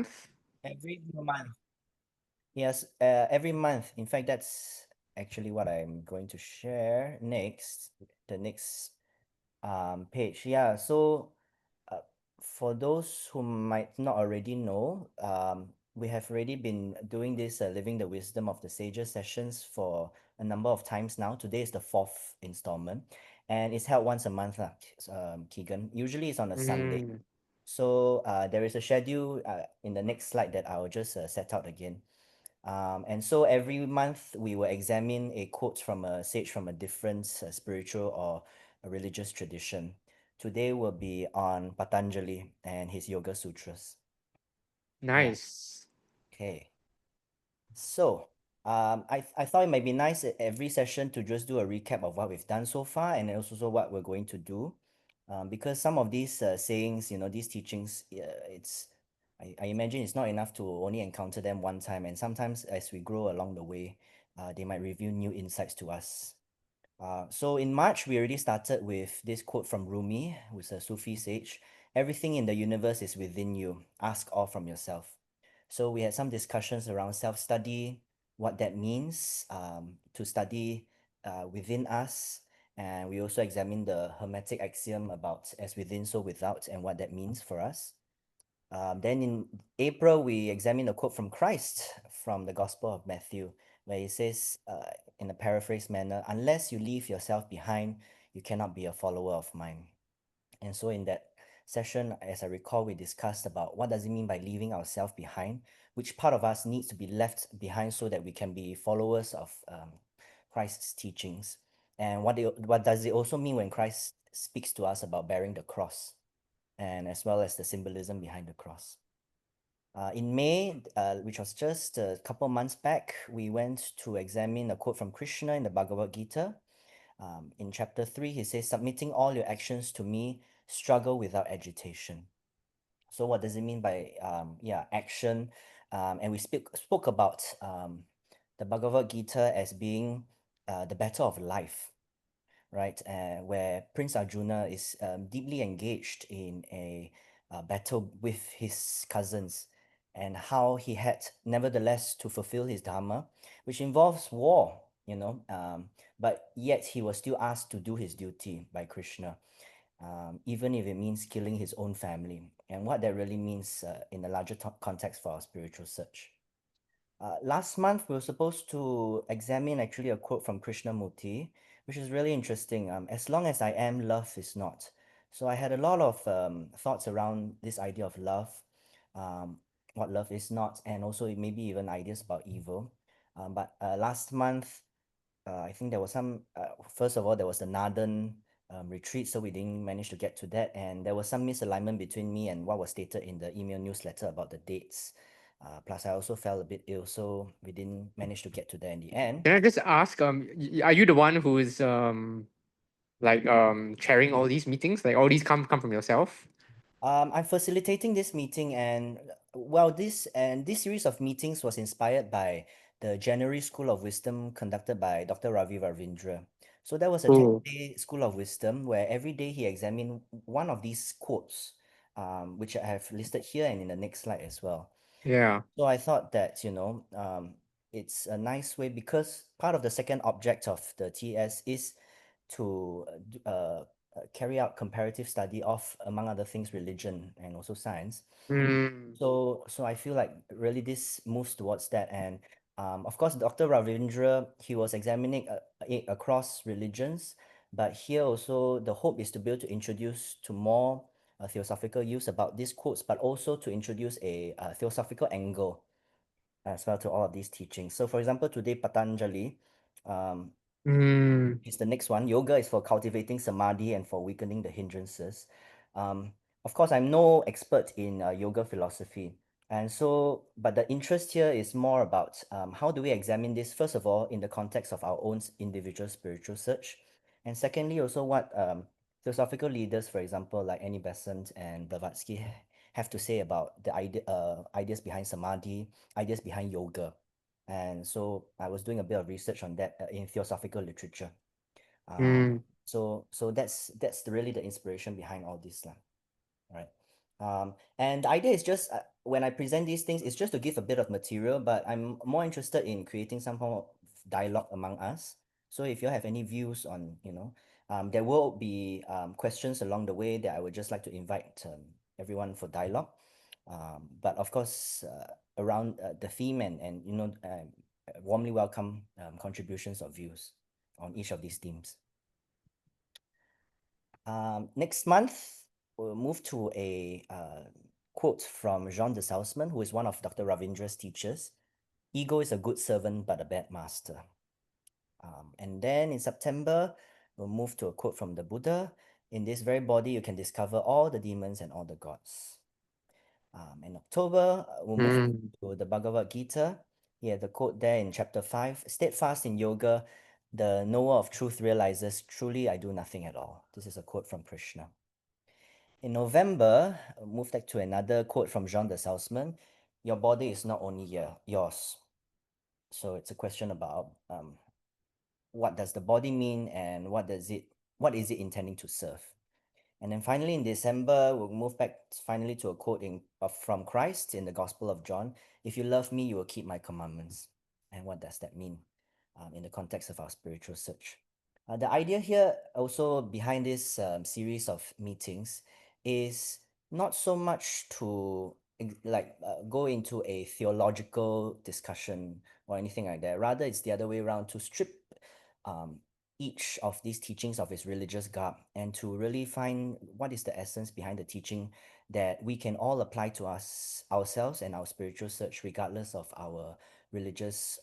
month? Every month. Yes, every month. In fact, that's actually what I'm going to share next. The next page. Yeah, so uh, for those who might not already know, we have already been doing this Living the Wisdom of the Sages sessions for a number of times now. Today is the fourth installment, and it's held once a month, lah, Keegan. Usually it's on a Sunday. Mm, So there is a schedule in the next slide that I'll just set out again. And so every month we will examine a quote from a sage from a different spiritual or a religious tradition. Today will be on Patanjali and his Yoga Sutras. Yeah. nice. Okay. So I thought it might be nice every session to just do a recap of what we've done so far and also what we're going to do. Because some of these sayings, these teachings, I imagine it's not enough to only encounter them one time. And sometimes as we grow along the way, they might reveal new insights to us. So in March, we already started with this quote from Rumi, who's a Sufi sage. Everything in the universe is within you. Ask all from yourself. So we had some discussions around self-study, what that means to study within us. And we also examined the Hermetic axiom about as within, so without, and what that means for us. Then in April, we examined a quote from Christ from the Gospel of Matthew, where he says, in a paraphrased manner, unless you leave yourself behind, you cannot be a follower of mine. And so in that session, as I recall, we discussed about what does it mean by leaving ourselves behind, which part of us needs to be left behind so that we can be followers of Christ's teachings. And what does it also mean when Christ speaks to us about bearing the cross, and as well as the symbolism behind the cross. In May, which was just a couple months back, we went to examine a quote from Krishna in the Bhagavad Gita. In chapter 3, he says, submitting all your actions to me, struggle without agitation. So what does it mean by action? And we spoke about the Bhagavad Gita as being the battle of life, right? Where Prince Arjuna is deeply engaged in a battle with his cousins, and how he had nevertheless to fulfill his dharma, which involves war, but yet he was still asked to do his duty by Krishna, even if it means killing his own family, and what that really means in the larger context for our spiritual search. Last month, we were supposed to examine actually a quote from Krishnamurti, which is really interesting. As long as I am, love is not. So I had a lot of thoughts around this idea of love, um, what love is not, and also maybe even ideas about evil. But last month, I think there was first of all, there was the Nadan retreat, so we didn't manage to get to that. And there was some misalignment between me and what was stated in the email newsletter about the dates. Plus, I also felt a bit ill, so we didn't manage to get to that in the end. Can I just ask, are you the one who is chairing all these meetings? Like all these come from yourself? I'm facilitating this meeting, and well, this series of meetings was inspired by the January School of Wisdom conducted by Dr. Ravi Ravindra. So that was a Cool. 10-day School of Wisdom where every day he examined one of these quotes, which I have listed here and in the next slide as well. Yeah. So I thought that, it's a nice way because part of the second object of the TS is to carry out comparative study of, among other things, religion and also science. Mm, So I feel like really this moves towards that. And of course, Dr. Ravindra, he was examining across religions, but here also the hope is to be able to introduce to more theosophical use about these quotes, but also to introduce a theosophical angle as well to all of these teachings. So for example, today Patanjali, um, mm, is the next one. Yoga is for cultivating samadhi and for weakening the hindrances. Um, of course, I'm no expert in yoga philosophy. And so, but the interest here is more about how do we examine this, first of all, in the context of our own individual spiritual search. And secondly, also what philosophical leaders, for example, like Annie Besant and Blavatsky, have to say about the ideas behind samadhi, ideas behind yoga. And so I was doing a bit of research on that in theosophical literature. Uh, mm. so that's really the inspiration behind all this, lah. Right. And the idea is just when I present these things, it's just to give a bit of material, but I'm more interested in creating some form of dialogue among us. So if you have any views on, there will be questions along the way that I would just like to invite everyone for dialogue. But of course, around the theme and warmly welcome contributions or views on each of these themes. Next month, we'll move to a quote from Jean de Salzman, who is one of Dr. Ravindra's teachers. Ego is a good servant, but a bad master. And then in September, we'll move to a quote from the Buddha. In this very body, you can discover all the demons and all the gods. In October, we'll move Mm. to the Bhagavad Gita. Here, the quote there in chapter 5, steadfast in yoga, the knower of truth realizes, truly I do nothing at all. This is a quote from Krishna. In November, move back to another quote from Jean de Salzman. Your body is not only yours. So it's a question about what does the body mean and what is it intending to serve. And then finally in December, we'll move back finally to a quote from Christ in the Gospel of John. If you love me, you will keep my commandments. And what does that mean in the context of our spiritual search? The idea here also behind this series of meetings is not so much to go into a theological discussion or anything like that. Rather, it's the other way around, to strip um, each of these teachings of its religious garb and to really find what is the essence behind the teaching that we can all apply to ourselves and our spiritual search, regardless of our religious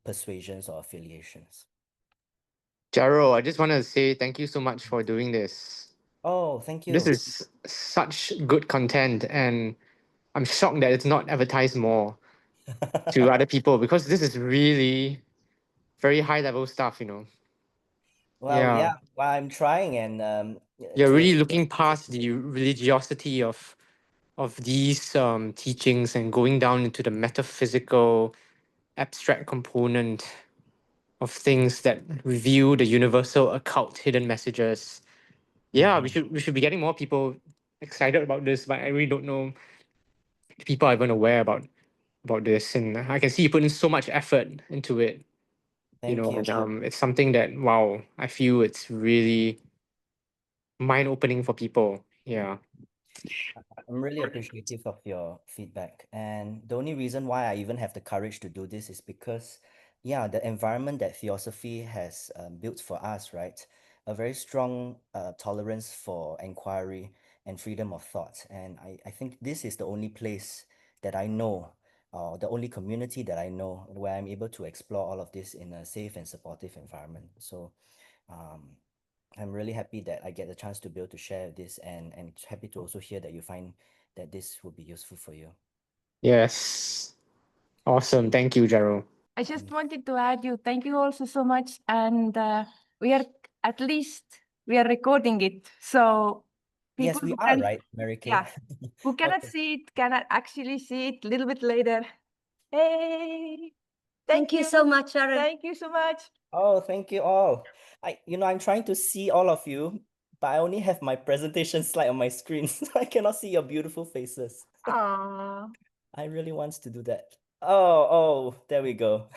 persuasions or affiliations. Jaryl, I just want to say thank you so much for doing this. Oh, thank This you. is such good content, and I'm shocked that it's not advertised more to other people because this is really very high level stuff. Well, Yeah. yeah, well, I'm trying and You're to really looking past the religiosity of these teachings and going down into the metaphysical, abstract component of things that reveal the universal occult hidden messages. Yeah, we Mhm. should be getting more people excited about this, but I really don't know if people are even aware about this. And I can see you put in so much effort into it. Thank you. And it's something that wow, I feel it's really mind opening for people. Yeah. I'm really appreciative of your feedback. And the only reason why I even have the courage to do this is because, yeah, the environment that Theosophy has built for us, right? A very strong tolerance for inquiry and freedom of thought. And I think this is the only place that I know, the only community that I know where I'm able to explore all of this in a safe and supportive environment. So, um, I'm really happy that I get the chance to be able to share this and happy to also hear that you find that this would be useful for you. Yes. Awesome. Thank you, Jaryl. I just Mm. wanted to add you, thank you also so much. And we are, at least we are recording it. So people Yes, we who are, can, right, Mary Kay? yeah, who cannot Okay. see it, cannot actually see it a little bit later. Hey, Thank you so much, Jaryl. Thank you so much. Oh, thank you all. I'm trying to see all of you, but I only have my presentation slide on my screen, so I cannot see your beautiful faces. Aww. I really want to do that. Oh, there we go.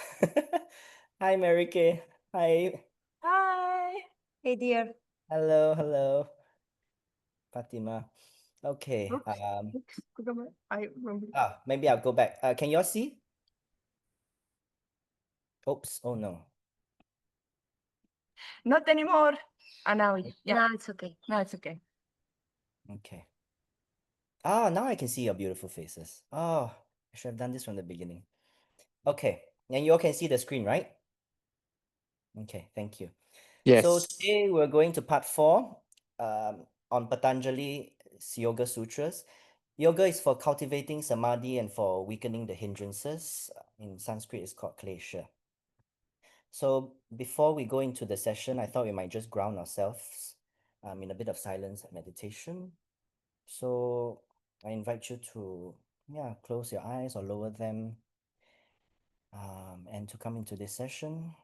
Hi, Mary Kay. Hi. Hi. Hey, dear. Hello, Fatima. Okay. Oops. Oops. I remember. Maybe I'll go back. Can you all see? Oops. Oh no. Not anymore. Now, yeah. No, it's okay. Now it's okay. Okay. Now I can see your beautiful faces. Oh, I should have done this from the beginning. Okay. And you all can see the screen, right? Okay, thank you. So Yes. today we're going to part 4 on Patanjali's Yoga Sutras. Yoga is for cultivating samadhi and for weakening the hindrances. In Sanskrit, it's called klesha. So before we go into the session, I thought we might just ground ourselves in a bit of silence and meditation. So I invite you to, close your eyes or lower them and to come into this session.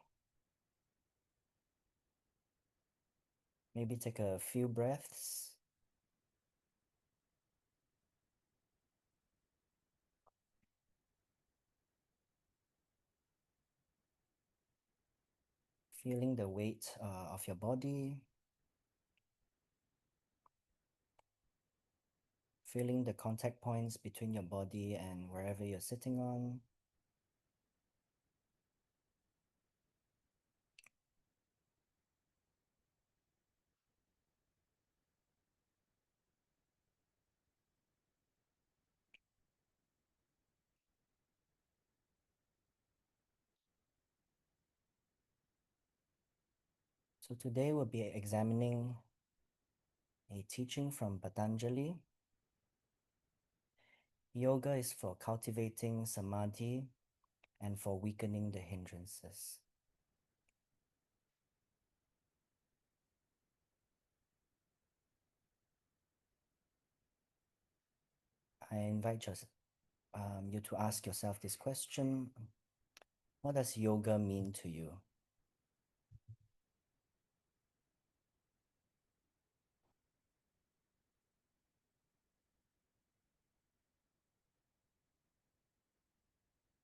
Maybe take a few breaths. Feeling the weight of your body. Feeling the contact points between your body and wherever you're sitting on. So today we'll be examining a teaching from Patanjali. Yoga is for cultivating samadhi and for weakening the hindrances. I invite you to ask yourself this question. What does yoga mean to you?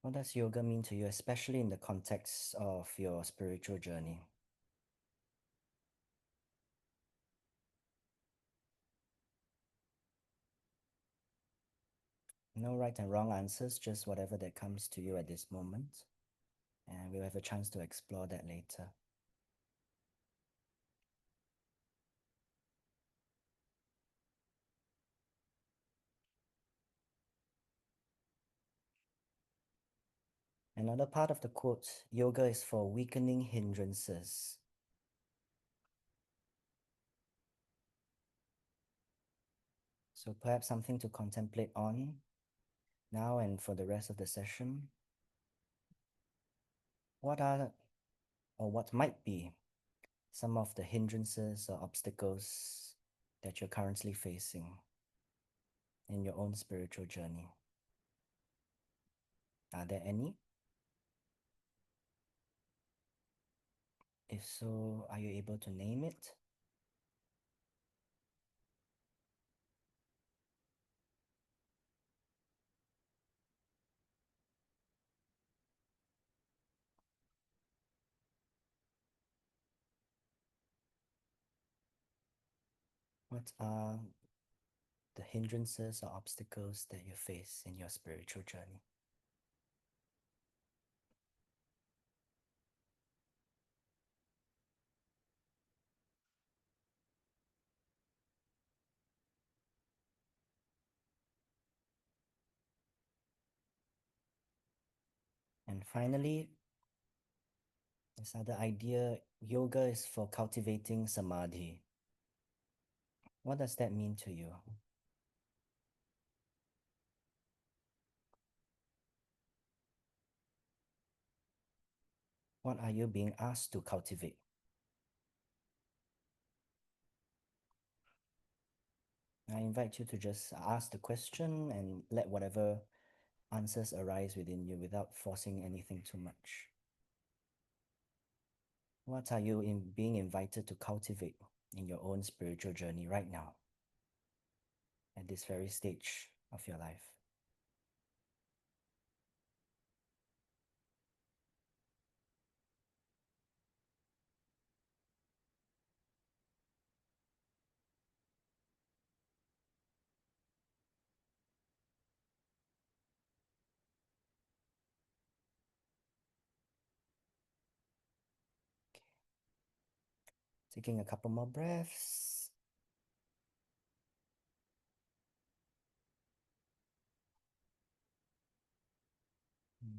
What does yoga mean to you, especially in the context of your spiritual journey? No right and wrong answers, just whatever that comes to you at this moment. And we'll have a chance to explore that later. Another part of the quote, yoga is for weakening hindrances. So perhaps something to contemplate on now and for the rest of the session. What are, or what might be, some of the hindrances or obstacles that you're currently facing in your own spiritual journey? Are there any? If so, are you able to name it? What are the hindrances or obstacles that you face in your spiritual journey? And finally, this other idea, yoga is for cultivating samadhi. What does that mean to you? What are you being asked to cultivate? I invite you to just ask the question and let whatever answers arise within you without forcing anything too much. What are you being invited to cultivate in your own spiritual journey right now, at this very stage of your life? Taking a couple more breaths.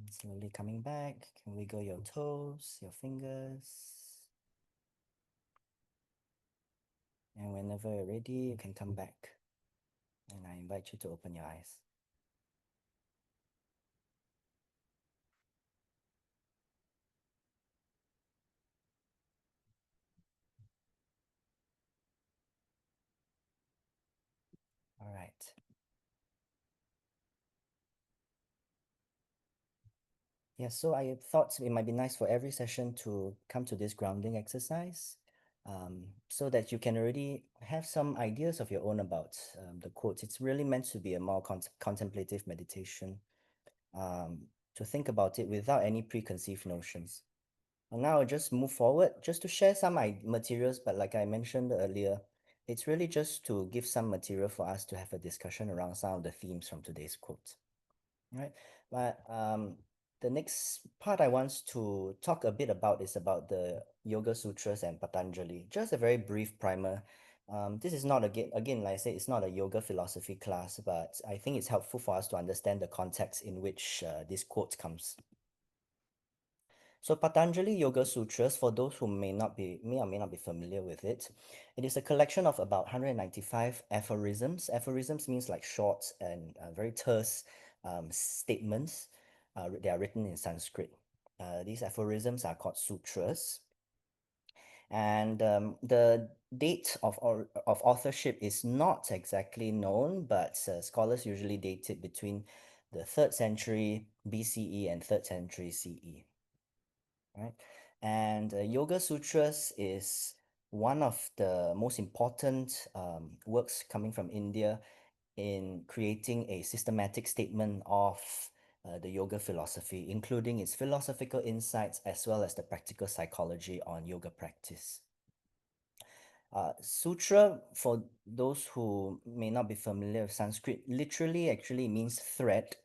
Slowly coming back, you can wiggle your toes, your fingers. And whenever you're ready, you can come back. And I invite you to open your eyes. All right. Yeah, so I thought it might be nice for every session to come to this grounding exercise, so that you can already have some ideas of your own about the quotes. It's really meant to be a more contemplative meditation, to think about it without any preconceived notions. And now I'll just move forward just to share some materials, but like I mentioned earlier, it's really just to give some material for us to have a discussion around some of the themes from today's quote. Right? But the next part I want to talk a bit about is about the Yoga Sutras and Patanjali. Just a very brief primer. This is not, again, like I said, it's not a yoga philosophy class, but I think it's helpful for us to understand the context in which this quote comes. So Patanjali Yoga Sutras, for those who may or may not be familiar with it, it is a collection of about 195 aphorisms. Aphorisms means like short and very terse statements. They are written in Sanskrit. These aphorisms are called sutras. And the date of authorship is not exactly known, but scholars usually date it between the 3rd century BCE and 3rd century CE. Right? And Yoga Sutras is one of the most important works coming from India in creating a systematic statement of the yoga philosophy, including its philosophical insights as well as the practical psychology on yoga practice. Sutra, for those who may not be familiar with Sanskrit, literally actually means thread.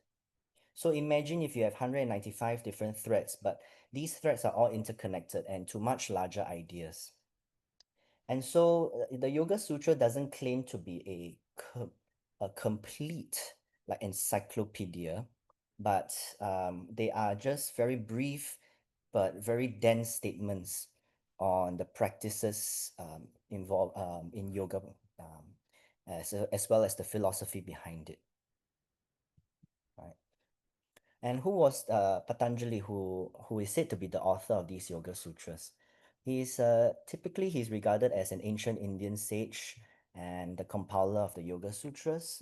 So imagine if you have 195 different threads, but these threads are all interconnected and to much larger ideas. And so the Yoga Sutra doesn't claim to be a complete like encyclopedia, but they are just very brief but very dense statements on the practices involved in yoga, as well as the philosophy behind it. Right. And who was Patanjali, who is said to be the author of these Yoga Sutras? He's typically he's regarded as an ancient Indian sage and the compiler of the Yoga Sutras.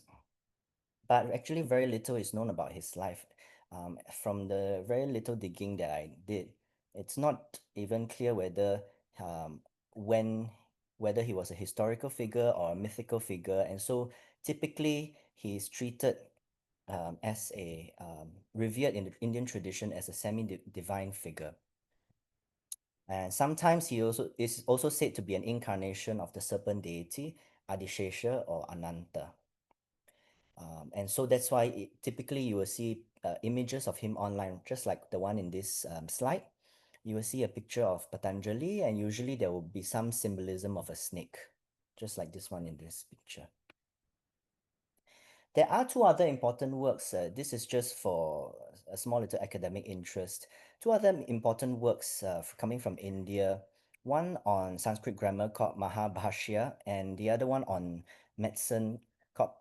But actually, very little is known about his life. From the very little digging that I did, it's not even clear whether when whether he was a historical figure or a mythical figure, and so typically he's treated as a revered in the Indian tradition as a semi-divine figure. And sometimes he also is also said to be an incarnation of the serpent deity Adishesha or Ananta. And so that's why typically you will see images of him online, just like the one in this slide. You will see a picture of Patanjali, and usually there will be some symbolism of a snake, just like this one in this picture. There are two other important works. This is just for a small little academic interest. Two other important works coming from India. One on Sanskrit grammar called Mahabhashya, and the other one on medicine called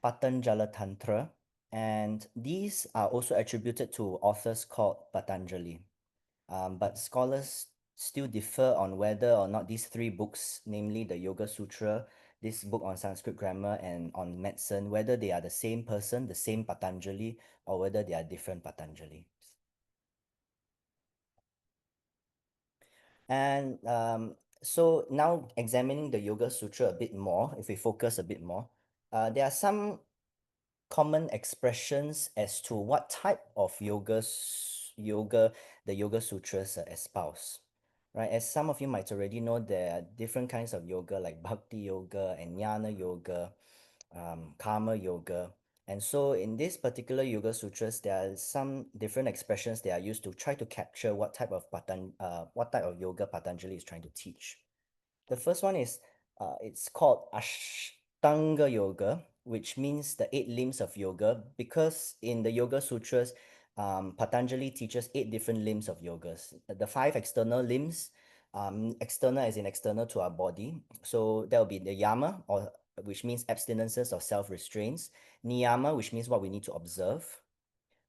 Patanjala Tantra. And these are also attributed to authors called Patanjali. But scholars still differ on whether or not these three books, namely the Yoga Sutra, this book on Sanskrit grammar, and on medicine, whether they are the same person, the same Patanjali, or whether they are different Patanjali. And so now examining the Yoga Sutra a bit more, if we focus a bit more, there are some common expressions as to what type of yoga the Yoga Sutras espouse. Right, as some of you might already know, there are different kinds of yoga like Bhakti Yoga and Jnana Yoga, Karma Yoga. And so in this particular Yoga Sutras, there are some different expressions that are used to try to capture what type of yoga Patanjali is trying to teach. The first one is it's called Ashtanga Yoga, which means the 8 limbs of yoga, because in the Yoga Sutras, Patanjali teaches 8 different limbs of yogas. The 5 external limbs, external as in external to our body. So that will be the yama, or which means abstinences or self-restraints. Niyama, which means what we need to observe.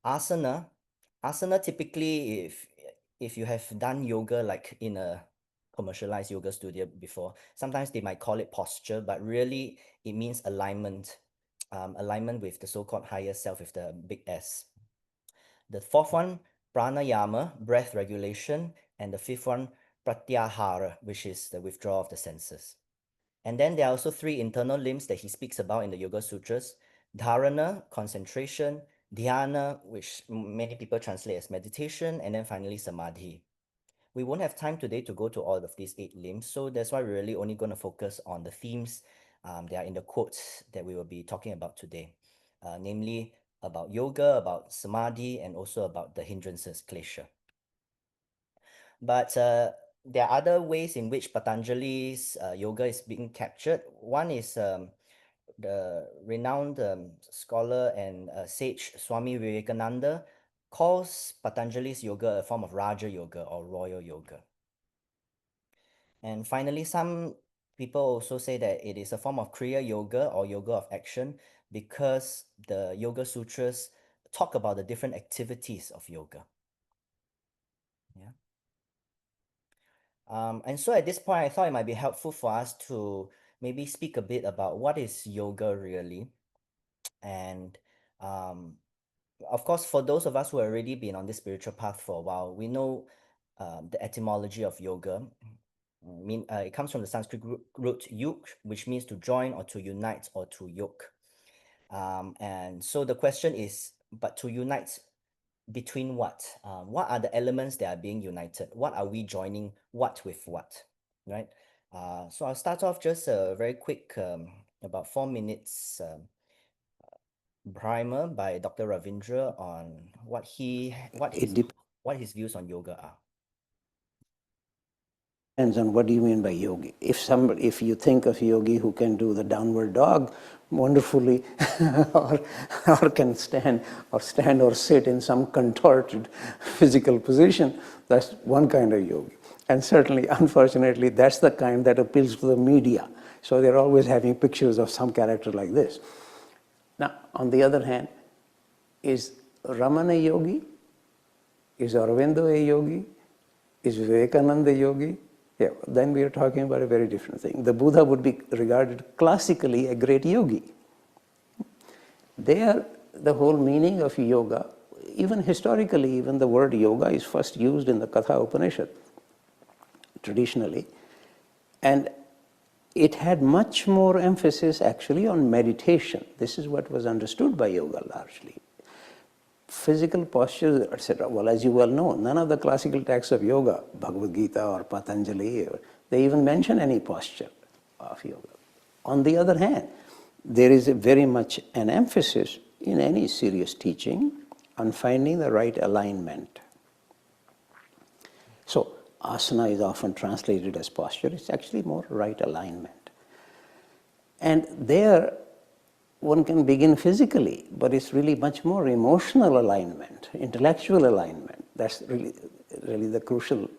Asana, asana typically, if you have done yoga like in a commercialized yoga studio before, sometimes they might call it posture, but really it means alignment, alignment with the so-called higher self, with the big S. The fourth one, pranayama, breath regulation, and the fifth one, pratyahara, which is the withdrawal of the senses. And then there are also 3 internal limbs that he speaks about in the Yoga Sutras: dharana, concentration; dhyana, which many people translate as meditation; and then finally samadhi. we won't have time today to go to all of these 8 limbs, so that's why we're really only going to focus on the themes that are in the quotes that we will be talking about today, namely about yoga, about samadhi, and also about the hindrances, klesha. But there are other ways in which Patanjali's yoga is being captured. One is the renowned scholar and sage Swami Vivekananda calls Patanjali's yoga a form of Raja Yoga or royal yoga. And finally, some people also say that it is a form of Kriya Yoga or yoga of action because the Yoga Sutras talk about the different activities of yoga. Yeah. And so at this point, I thought it might be helpful for us to maybe speak a bit about what is yoga really. And of course, for those of us who have already been on this spiritual path for a while, we know the etymology of yoga. It comes from the Sanskrit root yuk, which means to join or to unite or to yoke. And so the question is, but to unite between what? What are the elements that are being united? What are we joining what with what, right? So I'll start off just a very quick, about 4 minutes primer by Dr. Ravindra on what his views on yoga are. Depends on what do you mean by yogi. If you think of yogi who can do the downward dog wonderfully, or can stand or sit in some contorted physical position, that's one kind of yogi. And certainly, unfortunately, that's the kind that appeals to the media. So they're always having pictures of some character like this. Now, on the other hand, is Raman a yogi? Is Aurobindo a yogi? Is Vivekananda a yogi? Yeah, then we are talking about a very different thing. The Buddha would be regarded classically a great yogi. There, the whole meaning of yoga, even historically, even the word yoga is first used in the Katha Upanishad, traditionally. And it had much more emphasis actually on meditation. This is what was understood by yoga largely. Physical postures, etc. Well, as you well know, none of the classical texts of yoga, Bhagavad Gita or Patanjali, they even mention any posture of yoga. On the other hand, there is very much an emphasis in any serious teaching on finding the right alignment. So, asana is often translated as posture. It's actually more right alignment. And there, one can begin physically, but it's really much more emotional alignment, intellectual alignment. That's really the crucial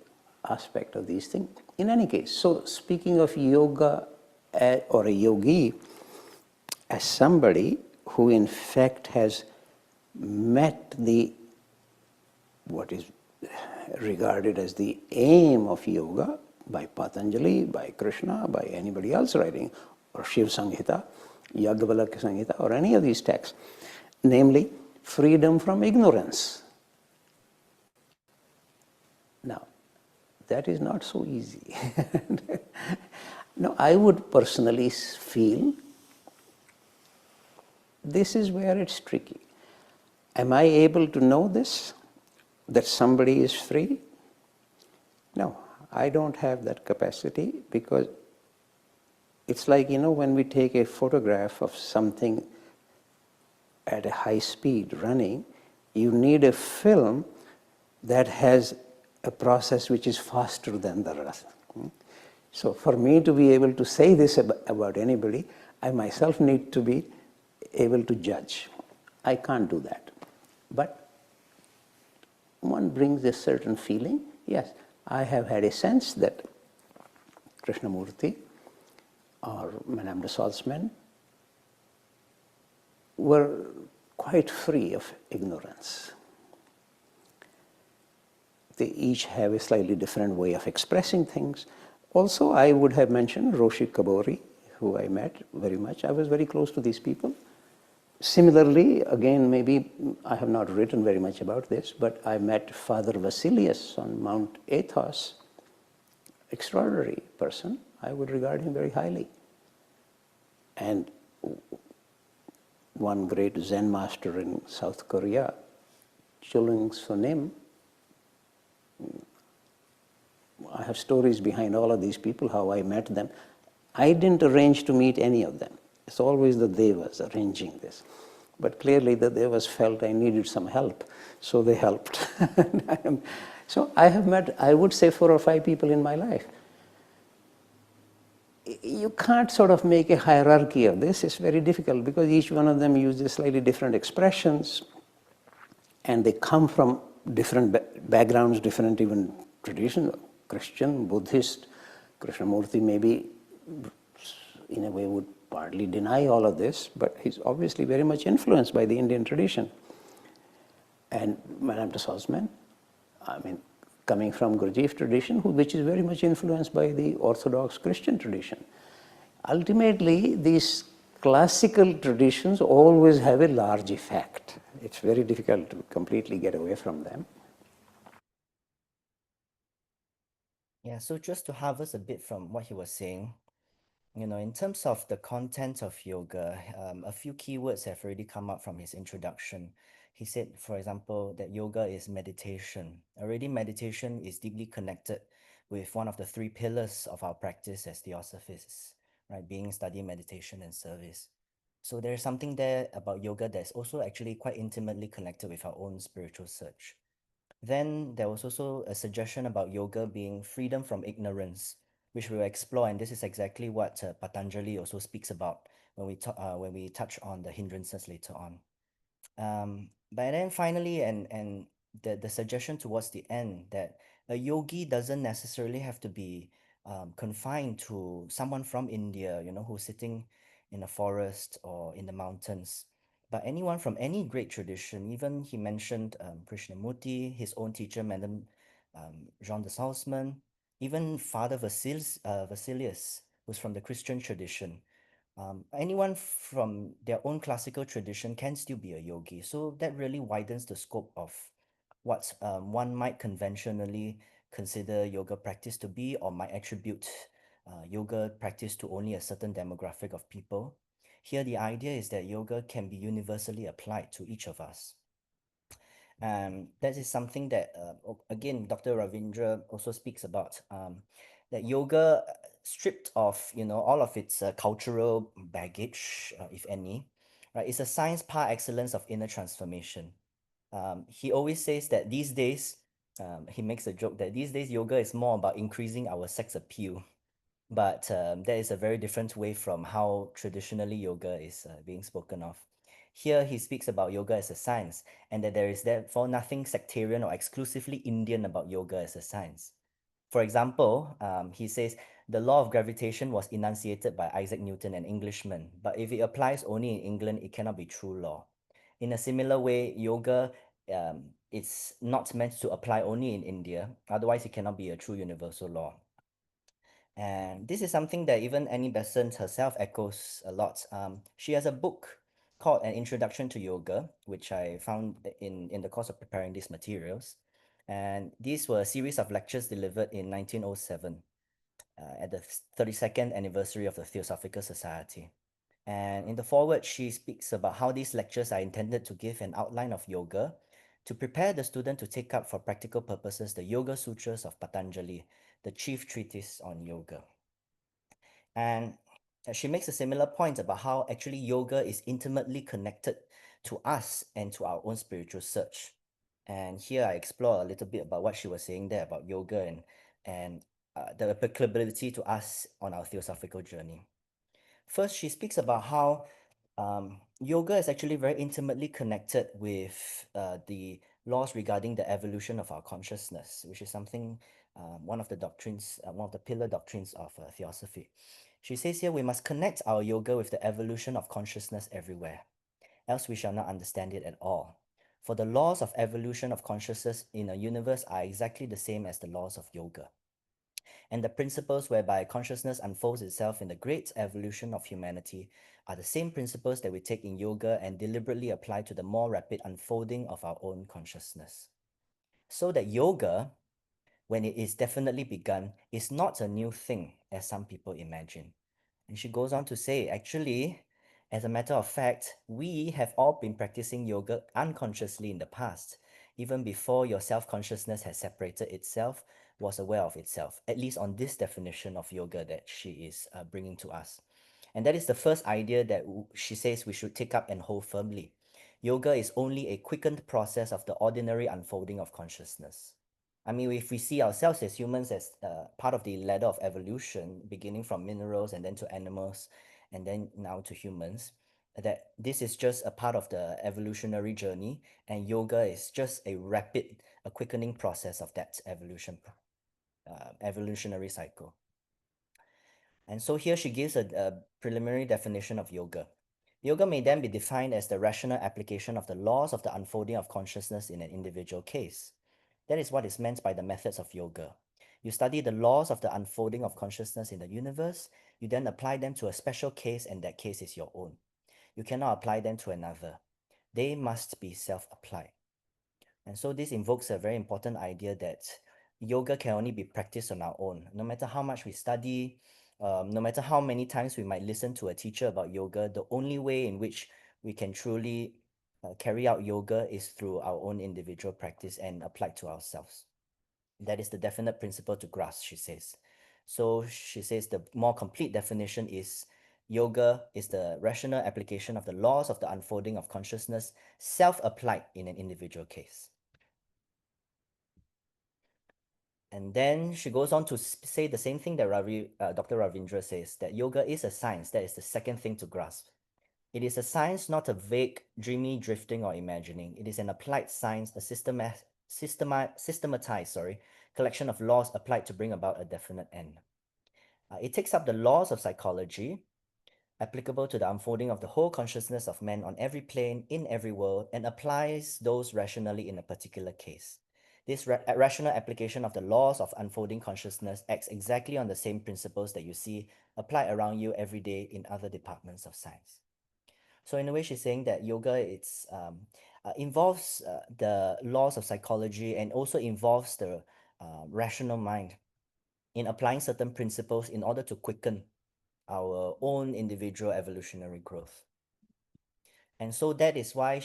aspect of these things. In any case, so speaking of yoga or a yogi as somebody who in fact has met what is regarded as the aim of yoga by Patanjali, by Krishna, by anybody else writing, or Shiv Samhita, Yagyavalakya Samhita, or any of these texts, namely freedom from ignorance. Now, that is not so easy. Now, I would personally feel this is where it's tricky. Am I able to know this, that somebody is free? No, I don't have that capacity, because it's like, when we take a photograph of something at a high speed running, you need a film that has a process which is faster than the rest. So for me to be able to say this about anybody, I myself need to be able to judge. I can't do that. But one brings a certain feeling. Yes, I have had a sense that Krishnamurti or Madame de Salzmann were quite free of ignorance. They each have a slightly different way of expressing things. Also, I would have mentioned Roshi Kabori, who I met very much. I was very close to these people. Similarly, again, maybe I have not written very much about this, but I met Father Vasilius on Mount Athos. Extraordinary person. I would regard him very highly. And one great Zen master in South Korea, Chulung Sonim, I have stories behind all of these people, how I met them. I didn't arrange to meet any of them. It's always the Devas arranging this. But clearly the Devas felt I needed some help, so they helped. So I have met, I would say, 4 or 5 people in my life. You can't sort of make a hierarchy of this. It's very difficult because each one of them uses slightly different expressions, and they come from different backgrounds, different even traditions, Christian, Buddhist. Krishnamurti maybe in a way would partly deny all of this, but he's obviously very much influenced by the Indian tradition. And Madame de Salzman, I mean, coming from Gurdjieff tradition, which is very much influenced by the Orthodox Christian tradition. Ultimately, these classical traditions always have a large effect. It's very difficult to completely get away from them. Yeah, so just to harvest a bit from what he was saying, in terms of the content of yoga, a few keywords have already come up from his introduction. He said, for example, that yoga is meditation. Already, meditation is deeply connected with one of the 3 pillars of our practice as Theosophists, right? Being, study, meditation, and service. So there's something there about yoga that's also actually quite intimately connected with our own spiritual search. Then there was also a suggestion about yoga being freedom from ignorance, which we will explore, and this is exactly what Patanjali also speaks about when we touch on the hindrances later on. But then finally, and the suggestion towards the end that a yogi doesn't necessarily have to be confined to someone from India, who's sitting in a forest or in the mountains. But anyone from any great tradition, even he mentioned Krishnamurti, his own teacher, Madame Jean de Salzman, even Father Vasilius, who's from the Christian tradition. Anyone from their own classical tradition can still be a yogi. So that really widens the scope of what one might conventionally consider yoga practice to be, or might attribute yoga practice to only a certain demographic of people. Here, the idea is that yoga can be universally applied to each of us. And that is something that, again, Dr. Ravindra also speaks about, that yoga, stripped of, all of its cultural baggage, if any, right, is a science par excellence of inner transformation. He always says that these days, he makes a joke that these days yoga is more about increasing our sex appeal. But that is a very different way from how traditionally yoga is being spoken of. Here he speaks about yoga as a science, and that there is therefore nothing sectarian or exclusively Indian about yoga as a science. For example, he says the law of gravitation was enunciated by Isaac Newton, an Englishman, but if it applies only in England, it cannot be true law. In a similar way, yoga, it's not meant to apply only in India, otherwise it cannot be a true universal law. And this is something that even Annie Besant herself echoes a lot. She has a book called An Introduction to Yoga, which I found in the course of preparing these materials. And these were a series of lectures delivered in 1907 at the 32nd anniversary of the Theosophical Society. And in the foreword, she speaks about how these lectures are intended to give an outline of yoga to prepare the student to take up for practical purposes the Yoga Sutras of Patanjali, the chief treatise on yoga. And she makes a similar point about how actually yoga is intimately connected to us and to our own spiritual search. And here I explore a little bit about what she was saying there about yoga and the applicability to us on our theosophical journey. First, she speaks about how yoga is actually very intimately connected with the laws regarding the evolution of our consciousness, which is something, one of the doctrines, one of the pillar doctrines of theosophy. She says here, we must connect our yoga with the evolution of consciousness everywhere, else we shall not understand it at all. For the laws of evolution of consciousness in a universe are exactly the same as the laws of yoga. And the principles whereby consciousness unfolds itself in the great evolution of humanity are the same principles that we take in yoga and deliberately apply to the more rapid unfolding of our own consciousness. So that yoga, when it is definitely begun, is not a new thing, as some people imagine. And she goes on to say, actually, as a matter of fact, we have all been practicing yoga unconsciously in the past, even before your self-consciousness has separated itself was aware of itself, at least on this definition of yoga that she is bringing to us. And that is the first idea that she says we should take up and hold firmly. Yoga is only a quickened process of the ordinary unfolding of consciousness. I mean, if we see ourselves as humans as part of the ladder of evolution, beginning from minerals and then to animals, and then now to humans, that this is just a part of the evolutionary journey, and yoga is just a rapid, a quickening process of that evolutionary cycle. And so here she gives a preliminary definition of yoga. Yoga may then be defined as the rational application of the laws of the unfolding of consciousness in an individual case. That is what is meant by the methods of yoga. You study the laws of the unfolding of consciousness in the universe, you then apply them to a special case, and that case is your own. You cannot apply them to another. They must be self-applied. And so this invokes a very important idea that yoga can only be practiced on our own. No matter how much we study, no matter how many times we might listen to a teacher about yoga, the only way in which we can truly carry out yoga is through our own individual practice and applied to ourselves. That is the definite principle to grasp, she says. So she says the more complete definition is yoga is the rational application of the laws of the unfolding of consciousness, self-applied in an individual case. And then she goes on to say the same thing that Dr. Ravindra says, that yoga is a science. That is the second thing to grasp. It is a science, not a vague, dreamy drifting or imagining. It is an applied science, a systematized collection of laws applied to bring about a definite end. It takes up the laws of psychology, applicable to the unfolding of the whole consciousness of man on every plane, in every world, and applies those rationally in a particular case. This rational application of the laws of unfolding consciousness acts exactly on the same principles that you see applied around you every day in other departments of science. So in a way, she's saying that yoga involves the laws of psychology and also involves the rational mind in applying certain principles in order to quicken our own individual evolutionary growth. And so that is why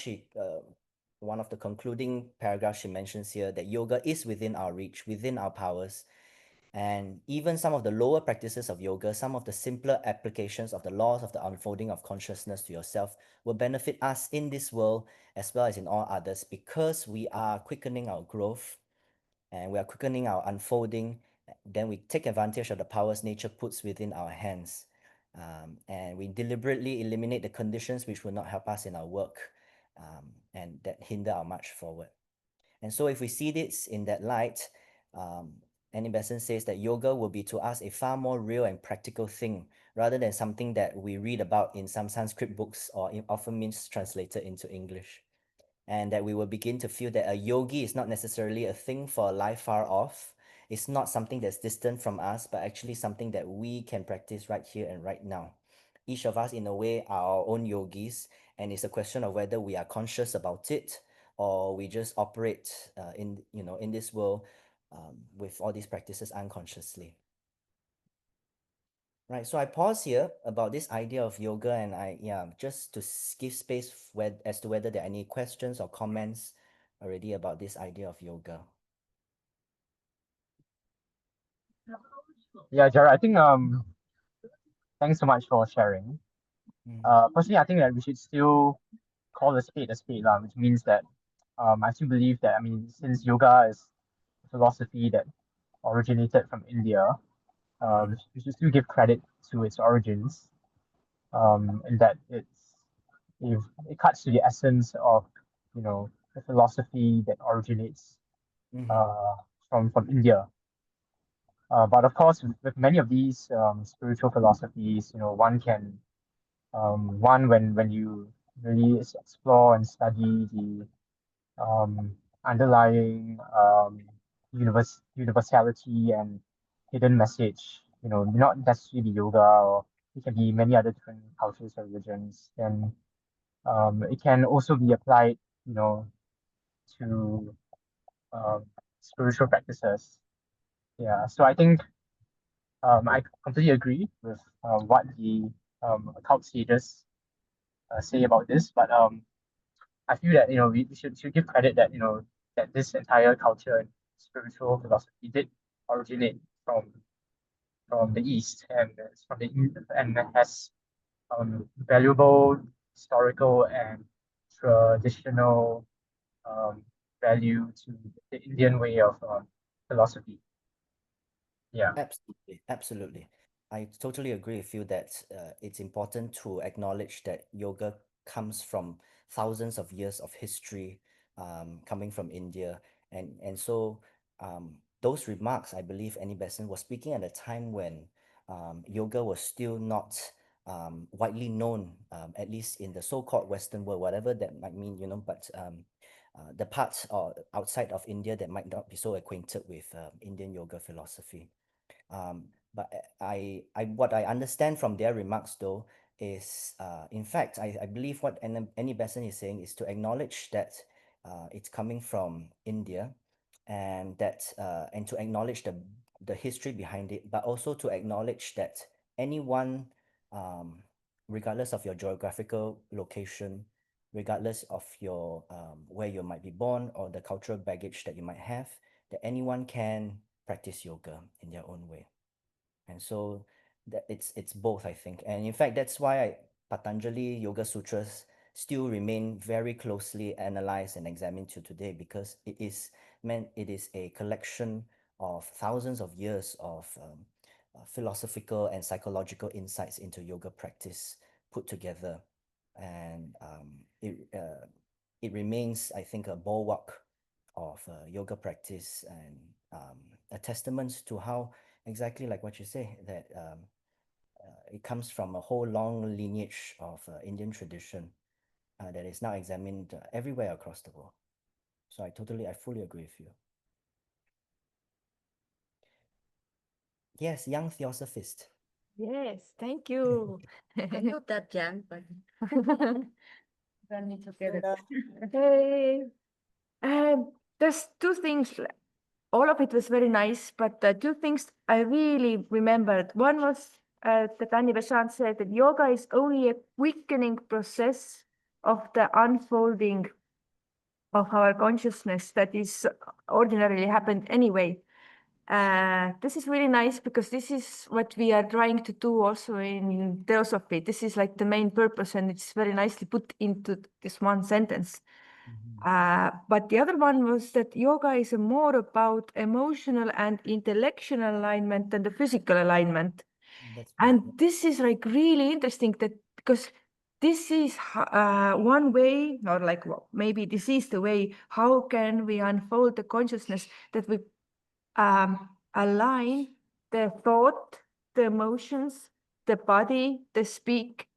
one of the concluding paragraphs she mentions here, that yoga is within our reach, within our powers. And even some of the lower practices of yoga, some of the simpler applications of the laws of the unfolding of consciousness to yourself will benefit us in this world as well as in all others, because we are quickening our growth and we are quickening our unfolding. Then we take advantage of the powers nature puts within our hands. And we deliberately eliminate the conditions which will not help us in our work and that hinder our march forward. And so if we see this in that light, Annie Besant says that yoga will be to us a far more real and practical thing, rather than something that we read about in some Sanskrit books or often means translated into English. And that we will begin to feel that a yogi is not necessarily a thing for a life far off. It's not something that's distant from us, but actually something that we can practice right here and right now. Each of us, in a way, are our own yogis, and it's a question of whether we are conscious about it or we just operate in this world with all these practices unconsciously. Right, so I pause here about this idea of yoga, and just to give space as to whether there are any questions or comments already about this idea of yoga. Yeah, Jaryl, I think thanks so much for sharing. Personally, I think that we should still call a spade, which means that I still believe that, I mean, since yoga is a philosophy that originated from India, we should still give credit to its origins, in that it cuts to the essence of, the philosophy that originates from India. But of course, with many of these spiritual philosophies, when you really explore and study the underlying universality and hidden message, not necessarily yoga, or it can be many other different cultures or religions, then it can also be applied, to spiritual practices. Yeah, so I think I completely agree with what the cult sages say about this, but I feel that we should give credit that that this entire culture and spiritual philosophy did originate from the East, and it's from and it has valuable historical and traditional value to the Indian way of philosophy. Yeah. Absolutely, absolutely. I totally agree with you that it's important to acknowledge that yoga comes from thousands of years of history, coming from India, and so those remarks, I believe, Annie Besant was speaking at a time when yoga was still not widely known, at least in the so-called Western world, whatever that might mean, you know. But the parts or outside of India that might not be so acquainted with Indian yoga philosophy. But what I understand from their remarks though is, in fact, I believe what Annie Besant is saying is to acknowledge that it's coming from India, and that and to acknowledge the history behind it, but also to acknowledge that anyone, regardless of your geographical location, regardless of your where you might be born or the cultural baggage that you might have, that anyone can practice yoga in their own way. And so that it's both, I think. And in fact, that's why Patanjali Yoga Sutras still remain very closely analyzed and examined to today, because it is a collection of thousands of years of philosophical and psychological insights into yoga practice put together. And it remains, I think, a bulwark of yoga practice, and a testament to how, exactly like what you say, that it comes from a whole long lineage of Indian tradition that is now examined everywhere across the world. So I fully agree with you. Yes, young theosophist. Yes, thank you. I'm not that young, but Run it together. Hey, there's two things. All of it was very nice, but two things I really remembered. One was that Annie Besant said that yoga is only a quickening process of the unfolding of our consciousness that is ordinarily happened anyway. This is really nice because this is what we are trying to do also in Theosophy. This is like the main purpose, and it's very nicely put into this one sentence. But the other one was that yoga is more about emotional and intellectual alignment than the physical alignment. That's And this is like really interesting, that because this is one way, or like maybe this is the way, how can we unfold the consciousness, that we align the thought, the emotions, the body, the speak,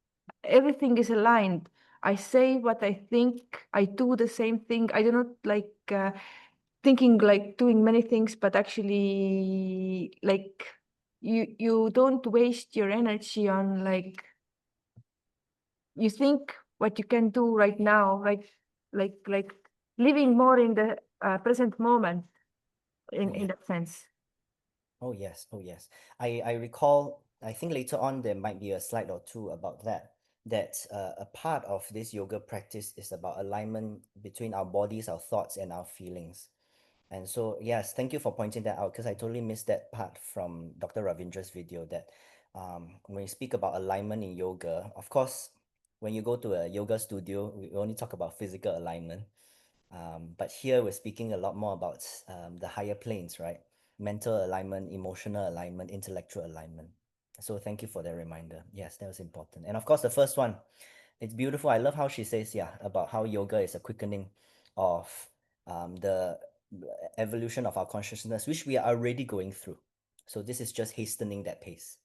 everything is aligned. I say what I think, I do the same thing. I do not like thinking like doing many things, but actually like you don't waste your energy on like, you think what you can do right now, like living more in the present moment in that sense. Oh yes, oh yes. I recall, I think later on there might be a slide or two about that, that a part of this yoga practice is about alignment between our bodies, our thoughts, and our feelings. And so, yes, thank you for pointing that out, because I totally missed that part from Dr. Ravindra's video, that when we speak about alignment in yoga, of course, when you go to a yoga studio, we only talk about physical alignment. But here we're speaking a lot more about the higher planes, right? Mental alignment, emotional alignment, intellectual alignment. So thank you for that reminder. Yes, that was important. And of course, the first one, it's beautiful. I love how she says, yeah, about how yoga is a quickening of the evolution of our consciousness, which we are already going through. So this is just hastening that pace.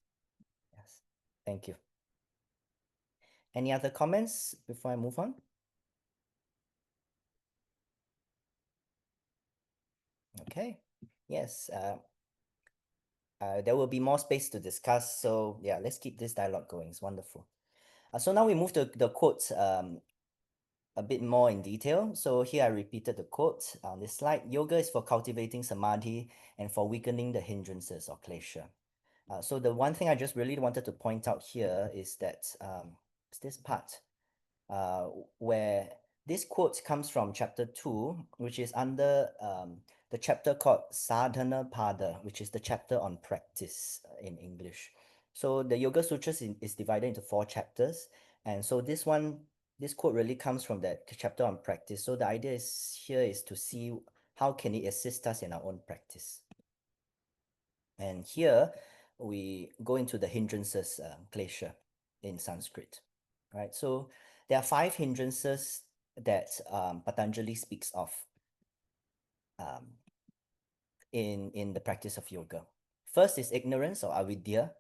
Yes, thank you. Any other comments before I move on? Okay, yes. There will be more space to discuss. So yeah, let's keep this dialogue going. It's wonderful. So now we move to the quotes a bit more in detail. So here I repeated the quote on this slide. Yoga is for cultivating samadhi and for weakening the hindrances or klesha. So the one thing I just really wanted to point out here is that it's this part where this quote comes from chapter 2, which is under the chapter called Sadhana Pada, which is the chapter on practice in English. So the Yoga Sutras is divided into 4 chapters. And so this quote really comes from that chapter on practice. So the idea is to see how can it assist us in our own practice. And here we go into the hindrances, klesha in Sanskrit, right? So there are 5 hindrances that Patanjali speaks of in the practice of yoga. First is ignorance or avidya.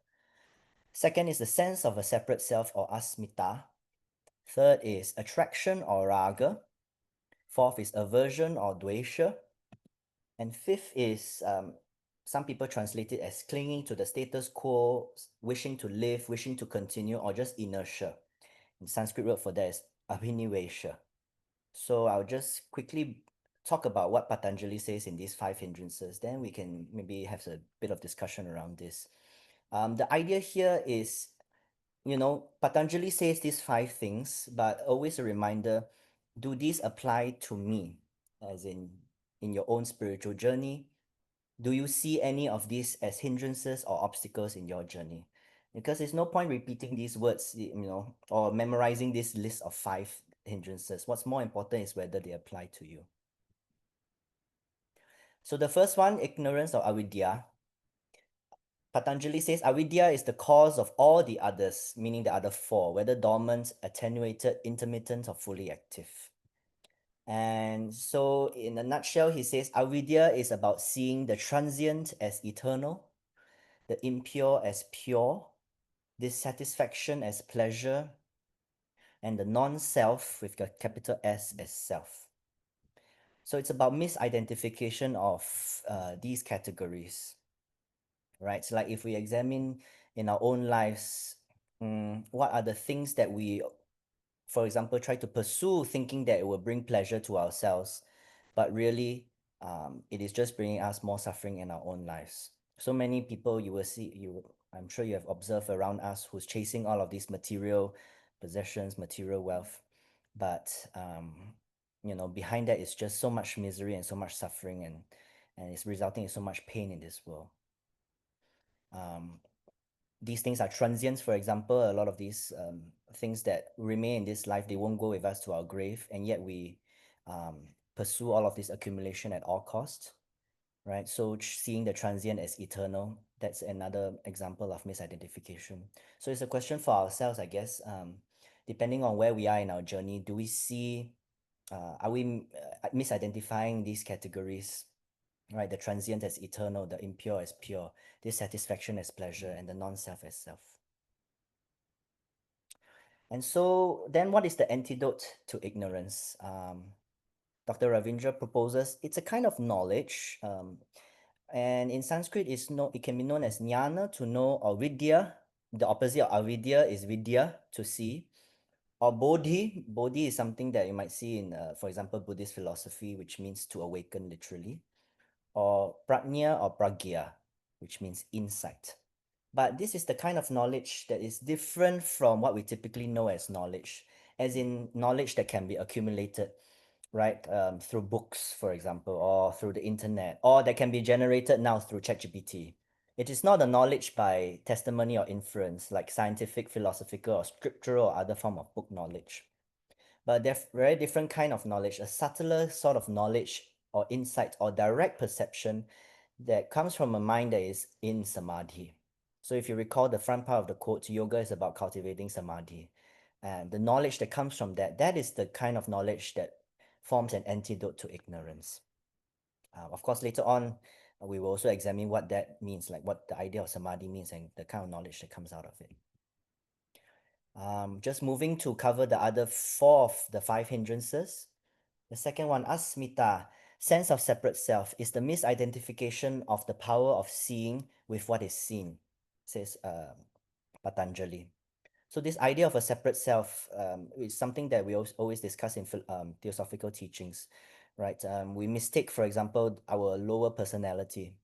Second is the sense of a separate self or asmita. Third is attraction or raga. Fourth is aversion or dvesha. And fifth is some people translate it as clinging to the status quo, wishing to live, wishing to continue, or just inertia. The Sanskrit word for that is abhinivesha. So I'll just quickly talk about what Patanjali says in these 5 hindrances. Then we can maybe have a bit of discussion around this. The idea here is, Patanjali says these 5 things, but always a reminder, do these apply to me? As in your own spiritual journey, do you see any of these as hindrances or obstacles in your journey? Because there's no point repeating these words, or memorizing this list of 5 hindrances. What's more important is whether they apply to you. So the first one, ignorance or avidya. Patanjali says avidya is the cause of all the others, meaning the other 4, whether dormant, attenuated, intermittent, or fully active. And so in a nutshell, he says avidya is about seeing the transient as eternal, the impure as pure, dissatisfaction as pleasure, and the non-self with a capital S as self. So it's about misidentification of these categories, right? So like if we examine in our own lives, what are the things that we, for example, try to pursue thinking that it will bring pleasure to ourselves, but really it is just bringing us more suffering in our own lives. So many people I'm sure you have observed around us who's chasing all of these material possessions, material wealth, but behind that is just so much misery and so much suffering, and it's resulting in so much pain in this world. These things are transients. For example, a lot of these things that remain in this life, they won't go with us to our grave, and yet we pursue all of this accumulation at all costs, right? So seeing the transient as eternal, that's another example of misidentification. So it's a question for ourselves, I guess. Depending on where we are in our journey, do we see, are we misidentifying these categories, right? The transient as eternal, the impure as pure, dissatisfaction as pleasure, and the non-self as self. And so then what is the antidote to ignorance? Dr. Ravindra proposes it's a kind of knowledge, and in Sanskrit it can be known as jnana, to know, or vidya. The opposite of avidya is vidya, to see. Or bodhi. Bodhi is something that you might see in, for example, Buddhist philosophy, which means to awaken literally. Or prajna or pragya, which means insight. But this is the kind of knowledge that is different from what we typically know as knowledge, as in knowledge that can be accumulated, right, through books, for example, or through the internet, or that can be generated now through ChatGPT. It is not a knowledge by testimony or inference, like scientific, philosophical, or scriptural or other form of book knowledge. But they're very different kind of knowledge, a subtler sort of knowledge or insight or direct perception that comes from a mind that is in samadhi. So if you recall the front part of the quote, yoga is about cultivating samadhi. And the knowledge that comes from that is the kind of knowledge that forms an antidote to ignorance. Of course, later on, we will also examine what that means, like what the idea of samadhi means and the kind of knowledge that comes out of it. Just moving to cover the other 4 of the 5 hindrances. The second one, asmita, sense of separate self, is the misidentification of the power of seeing with what is seen, says Patanjali. So this idea of a separate self is something that we always discuss in theosophical teachings, right? We mistake, for example, our lower personality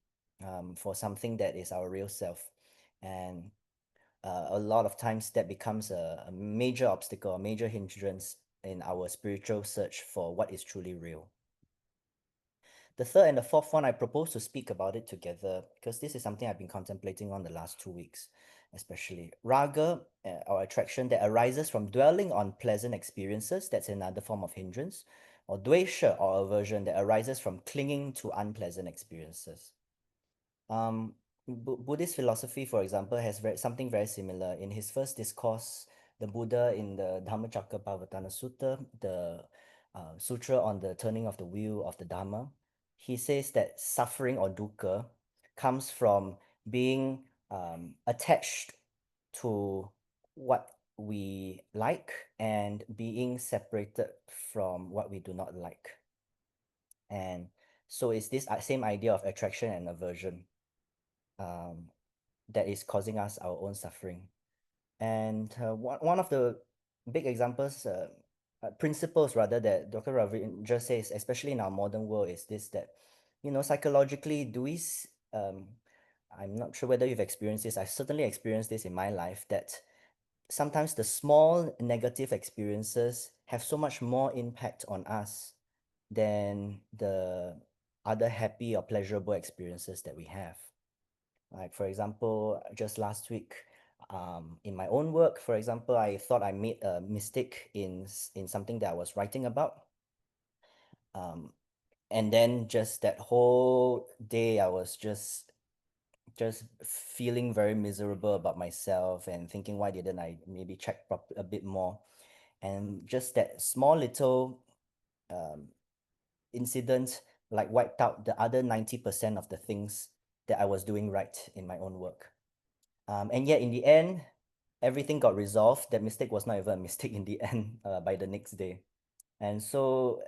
for something that is our real self. And a lot of times that becomes a major obstacle, a major hindrance in our spiritual search for what is truly real. the third and the fourth one, I propose to speak about it together because this is something I've been contemplating on the last 2 weeks, especially. Raga, or attraction that arises from dwelling on pleasant experiences, that's another form of hindrance. Or dvesha, or aversion, that arises from clinging to unpleasant experiences. Buddhist philosophy, for example, has something very similar. In his first discourse, the Buddha in the Dhammacakkappavattana Sutta, the sutra on the turning of the wheel of the Dhamma, he says that suffering or dukkha comes from being attached to what we like and being separated from what we do not like. And so it's this same idea of attraction and aversion that is causing us our own suffering. And one of the big examples, principles rather, that Dr. Ravi just says, especially in our modern world, is this: that, psychologically, I'm not sure whether you've experienced this. I've certainly experienced this in my life, that sometimes the small negative experiences have so much more impact on us than the other happy or pleasurable experiences that we have. Like, for example, just last week, in my own work, for example, I thought I made a mistake in something that I was writing about. And then just that whole day, I was just feeling very miserable about myself and thinking, why didn't I maybe check a bit more? And just that small little incident like wiped out the other 90% of the things that I was doing right in my own work. And yet in the end, everything got resolved. That mistake was not even a mistake in the end by the next day. And so,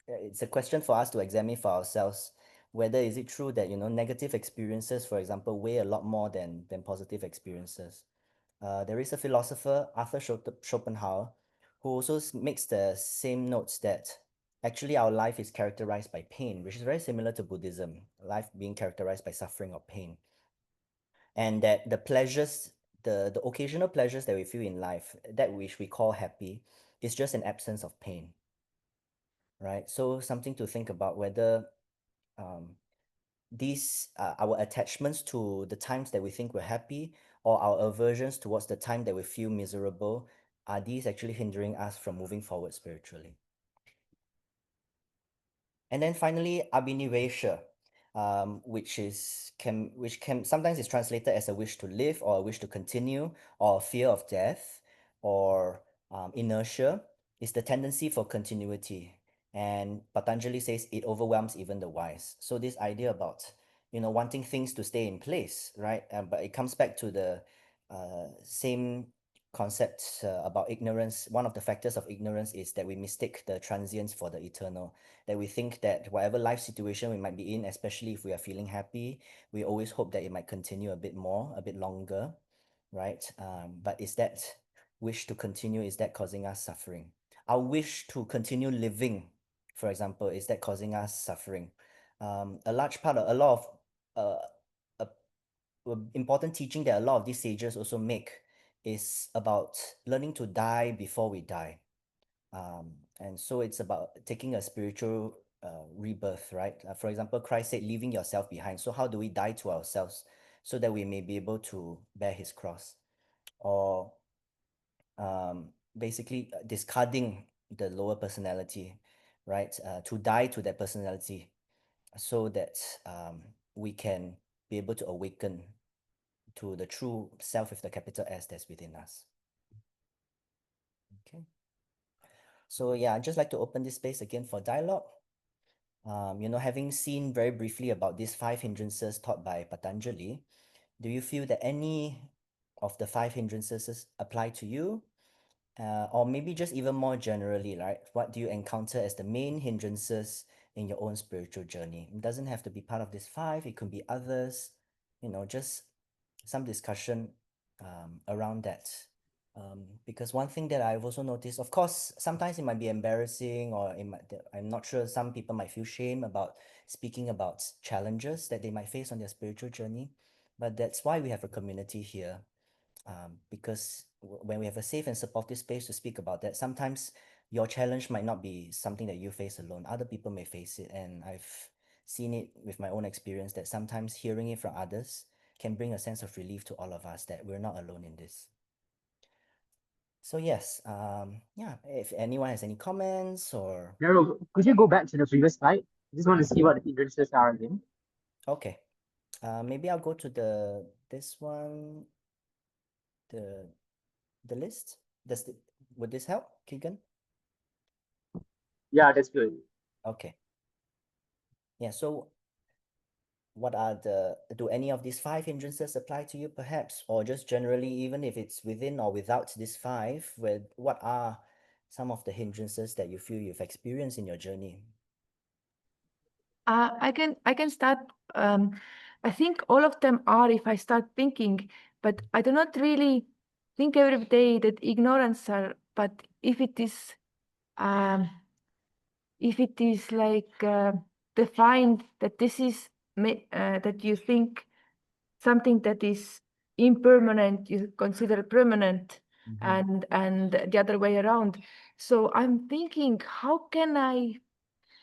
it's a question for us to examine for ourselves, whether is it true that, negative experiences, for example, weigh a lot more than positive experiences. There is a philosopher, Arthur Schopenhauer, who also makes the same notes that actually our life is characterized by pain, which is very similar to Buddhism, life being characterized by suffering or pain. And that the pleasures, the occasional pleasures that we feel in life, that which we call happy, is just an absence of pain, right? So something to think about, whether these our attachments to the times that we think we're happy, or our aversions towards the time that we feel miserable, are these actually hindering us from moving forward spiritually? And then finally, abhinivesha, which can sometimes is translated as a wish to live, or a wish to continue, or fear of death, or inertia, is the tendency for continuity. And Patanjali says it overwhelms even the wise. So this idea about wanting things to stay in place, right? But it comes back to the same concept about ignorance. One of the factors of ignorance is that we mistake the transience for the eternal, that we think that whatever life situation we might be in, especially if we are feeling happy, we always hope that it might continue a bit more, a bit longer, right? But is that wish to continue, is that causing us suffering? Our wish to continue living, for example, is that causing us suffering? A large part of a lot of important teaching that a lot of these sages also make is about learning to die before we die. And so it's about taking a spiritual rebirth, right? For example, Christ said, leaving yourself behind. So how do we die to ourselves so that we may be able to bear his cross? Or basically discarding the lower personality, right? To die to that personality so that we can be able to awaken to the true self with the capital S that's within us. Okay. So yeah, I'd just like to open this space again for dialogue. Having seen very briefly about these 5 hindrances taught by Patanjali, do you feel that any of the 5 hindrances apply to you? Or maybe just even more generally, right? What do you encounter as the main hindrances in your own spiritual journey? It doesn't have to be part of this 5, it could be others, just some discussion around that. Because one thing that I've also noticed, of course, sometimes it might be embarrassing, or I'm not sure, some people might feel shame about speaking about challenges that they might face on their spiritual journey. But that's why we have a community here. Because when we have a safe and supportive space to speak about that, sometimes your challenge might not be something that you face alone. Other people may face it. And I've seen it with my own experience that sometimes hearing it from others can bring a sense of relief to all of us that we're not alone in this. So yes, yeah, if anyone has any comments or... Jaryl, could you go back to the previous slide? I just want to see what the hindrances are again. Okay, maybe I'll go to this one, the list. Would this help, Keegan? Yeah, that's good. Okay. Yeah, so what are do any of these 5 hindrances apply to you perhaps, or just generally, even if it's within or without these 5, what are some of the hindrances that you feel you've experienced in your journey? I can start. I think all of them are if I start thinking, but I do not really think every day that ignorance are. But if it is like defined that this is that you think something that is impermanent, you consider permanent, and the other way around. So I'm thinking, how can I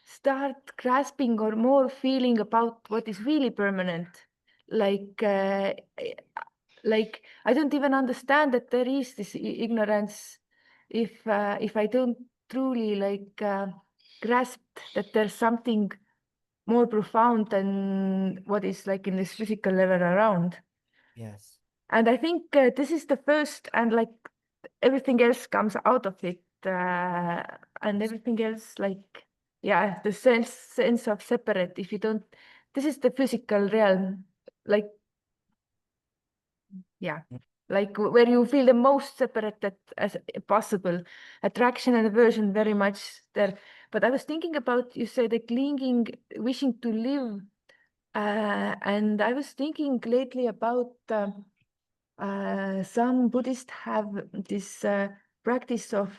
start grasping or more feeling about what is really permanent? Like I don't even understand that there is this ignorance if I don't truly grasp that there's something more profound than what is like in this physical level around. Yes. And I think this is the first, and like everything else comes out of it, and everything else, like, yeah, the sense of separate. If you don't, this is the physical realm, like, yeah, like where you feel the most separated as possible. Attraction and aversion very much there. But I was thinking about, you said the clinging, wishing to live, and I was thinking lately about. Some Buddhists have this practice of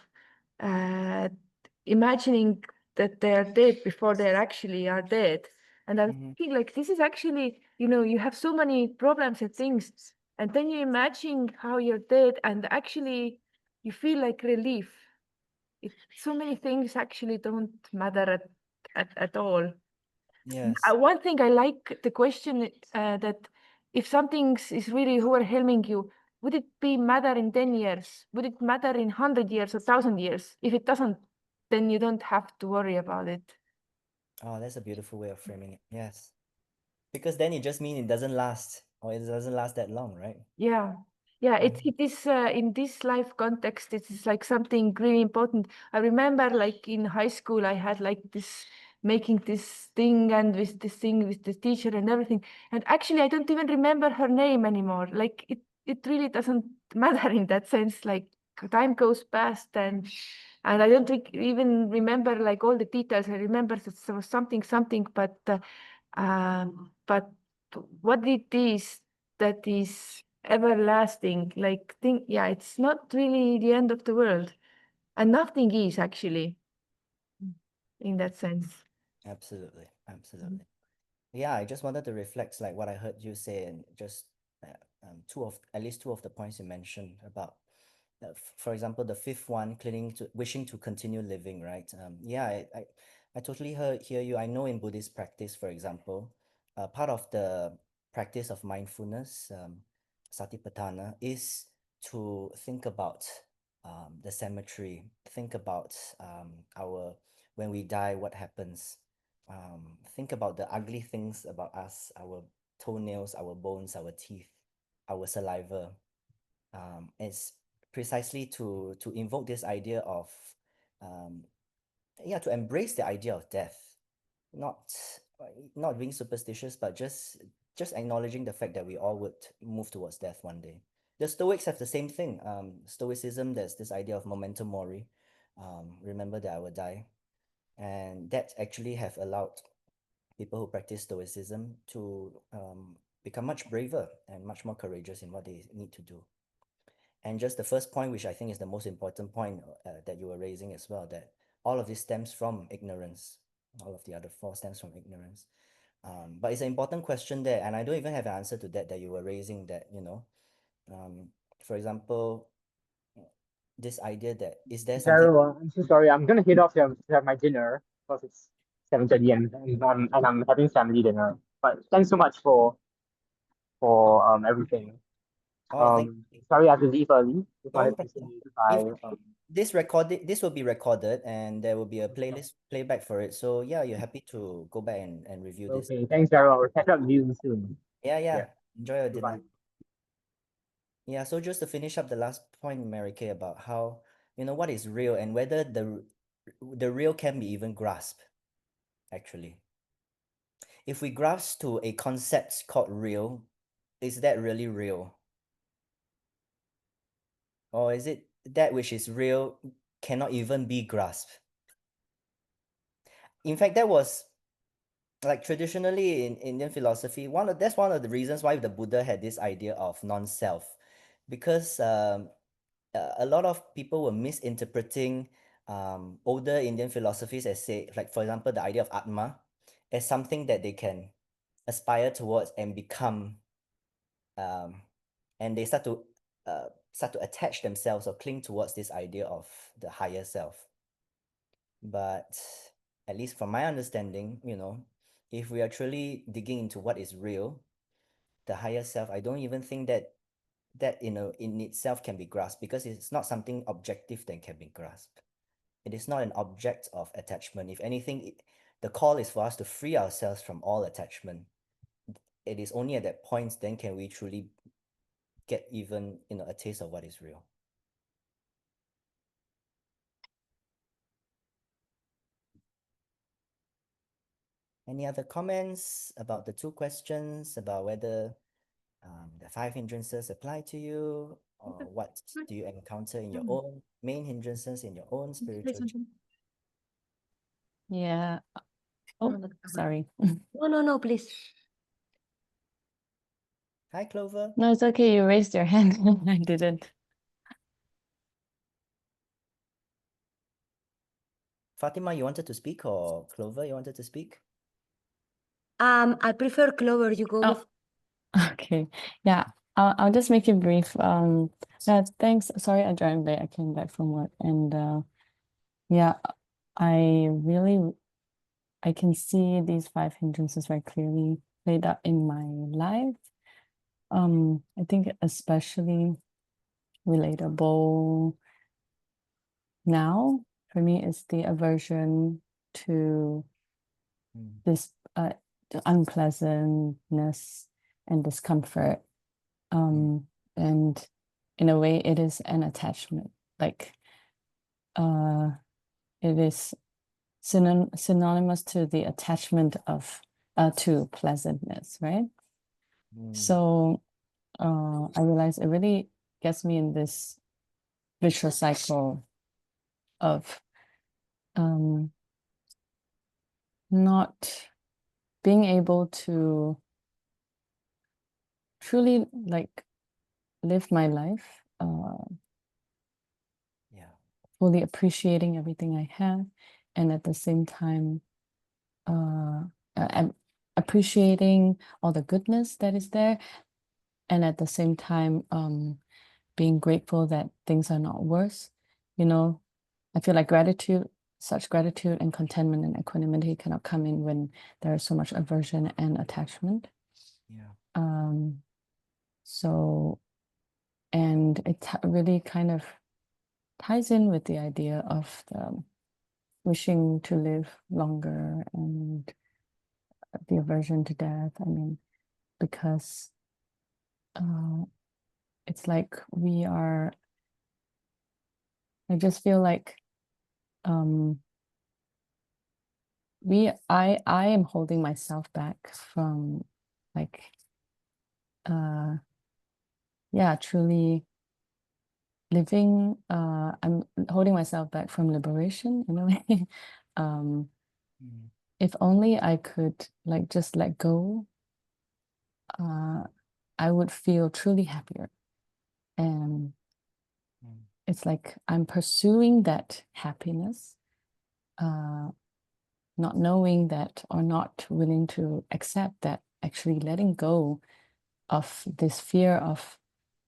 imagining that they are dead before they actually are dead. And I'm thinking, like, this is actually, you have so many problems and things, and then you imagine how you're dead, and actually you feel like relief. So many things actually don't matter at all. Yes. One thing I like the question that if something is really overwhelming you, would it be matter in 10 years? Would it matter in 100 years or 1,000 years? If it doesn't, then you don't have to worry about it. Oh, that's a beautiful way of framing it. Yes. Because then it just means it doesn't last, or it doesn't last that long, right? Yeah. Yeah, it is in this life context, it is like something really important. I remember like in high school, I had like this making this thing and with this thing with the teacher and everything. And actually, I don't even remember her name anymore. Like it really doesn't matter in that sense. Like time goes past and I don't even remember like all the details. I remember that there was something, but what it is that is everlasting, like think, yeah, it's not really the end of the world, and nothing is actually in that sense. Absolutely. Absolutely. Yeah, I just wanted to reflect like what I heard you say, and just at least two of the points you mentioned about, for example, the fifth one, wishing to continue living, right? Yeah, I totally hear you. I know in Buddhist practice, for example, part of the practice of mindfulness, satipatthana, is to think about the cemetery, think about our when we die, what happens. Think about the ugly things about us, our toenails, our bones, our teeth, our saliva. It's precisely to invoke this idea of, um, yeah, to embrace the idea of death, not not being superstitious, but just acknowledging the fact that we all would move towards death one day. The Stoics have the same thing. Stoicism, there's this idea of memento mori, remember that I will die, and that actually have allowed people who practice Stoicism to become much braver and much more courageous in what they need to do. And just the first point, which I think is the most important point that you were raising as well, that all of this stems from ignorance. All of the other 4 stems from ignorance. But it's an important question there, and I don't even have an answer to that you were raising, that, for example, this idea that is there something... Jaryl, I'm so sorry. I'm gonna head off to have my dinner because it's 7:30 and I'm having family dinner. But thanks so much for everything. Oh, thank Sorry I have to leave early. Just No, wanted to thank say you. goodbye. This will be recorded, and there will be a playlist playback for it. So yeah, you're happy to go back and review this. Okay, thanks, Jaryl. I'll catch up with you soon. Yeah. Yeah. Enjoy your Goodbye. dinner. Yeah, so just to finish up the last point, Mary Kay, about how, what is real and whether the real can be even grasped, actually. If we grasp to a concept called real, is that really real? Or is it that which is real cannot even be grasped? In fact, that was like traditionally in Indian philosophy, that's one of the reasons why the Buddha had this idea of non-self, because a lot of people were misinterpreting older Indian philosophies as, say, like for example, the idea of Atma as something that they can aspire towards and become, and they start to attach themselves or cling towards this idea of the higher self. But at least from my understanding, if we are truly digging into what is real, the higher self, I don't even think that in itself can be grasped, because it's not something objective that can be grasped. It is not an object of attachment. If anything, the call is for us to free ourselves from all attachment. It is only at that point then can we truly get even a taste of what is real. Any other comments about the two questions, about whether the 5 hindrances apply to you, or what do you encounter in your own main hindrances in your own spiritual journey? Yeah. Oh, sorry. No, please. Hi, Clover. No, it's okay. You raised your hand. I didn't. Fatima, you wanted to speak, or Clover, you wanted to speak? I prefer Clover. You go with. Okay. Yeah. I'll just make it brief. Yeah, thanks. Sorry, I joined late. I came back from work, and yeah, I can see these 5 hindrances very clearly played out in my life. I think especially relatable now for me is the aversion to this the unpleasantness and discomfort. And in a way it is an attachment, like it is synonymous to the attachment of to pleasantness, right? So I realize it really gets me in this vicious cycle of not being able to truly like live my life, fully appreciating everything I have, and at the same time appreciating all the goodness that is there, and at the same time being grateful that things are not worse. I feel like such gratitude and contentment and equanimity cannot come in when there is so much aversion and attachment. So, and it really kind of ties in with the idea of the wishing to live longer and the aversion to death. I mean, because it's like I just feel like I am holding myself back from like truly living. I'm holding myself back from liberation in a way. If only I could like just let go, I would feel truly happier. And it's like I'm pursuing that happiness, not knowing that, or not willing to accept that actually letting go of this fear of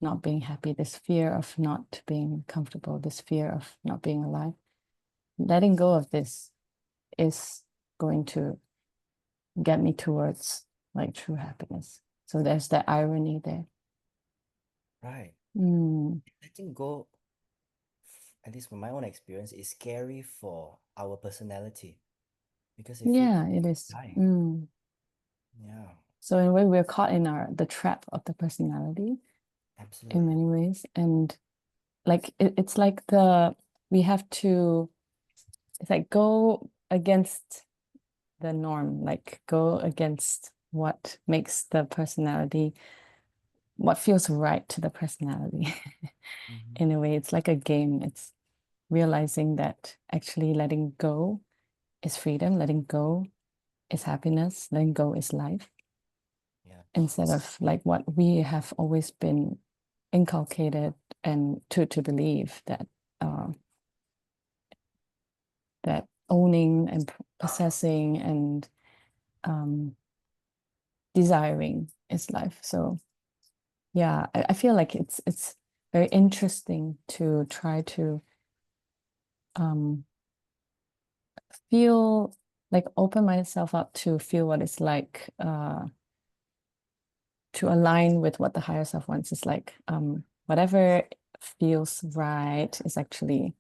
not being happy, this fear of not being comfortable, this fear of not being alive, letting go of this is going to get me towards like true happiness. So there's that irony there. Right. Mm. Letting go, at least from my own experience, is scary for our personality because it feels Yeah, it is. dying. Mm. Yeah, So in a way, we're caught in the trap of the personality absolutely. in many ways, and like it's like we have to, it's like go against the norm, like go against what makes the personality, what feels right to the personality. In a way, it's like a game. It's realizing that actually letting go is freedom, letting go is happiness, letting go is life. Yeah. Instead of like what we have always been inculcated and to believe that that owning and possessing and desiring is life. So yeah, I feel like it's very interesting to try to feel, like open myself up to feel what it's like to align with what the higher self wants. Is like whatever feels right is actually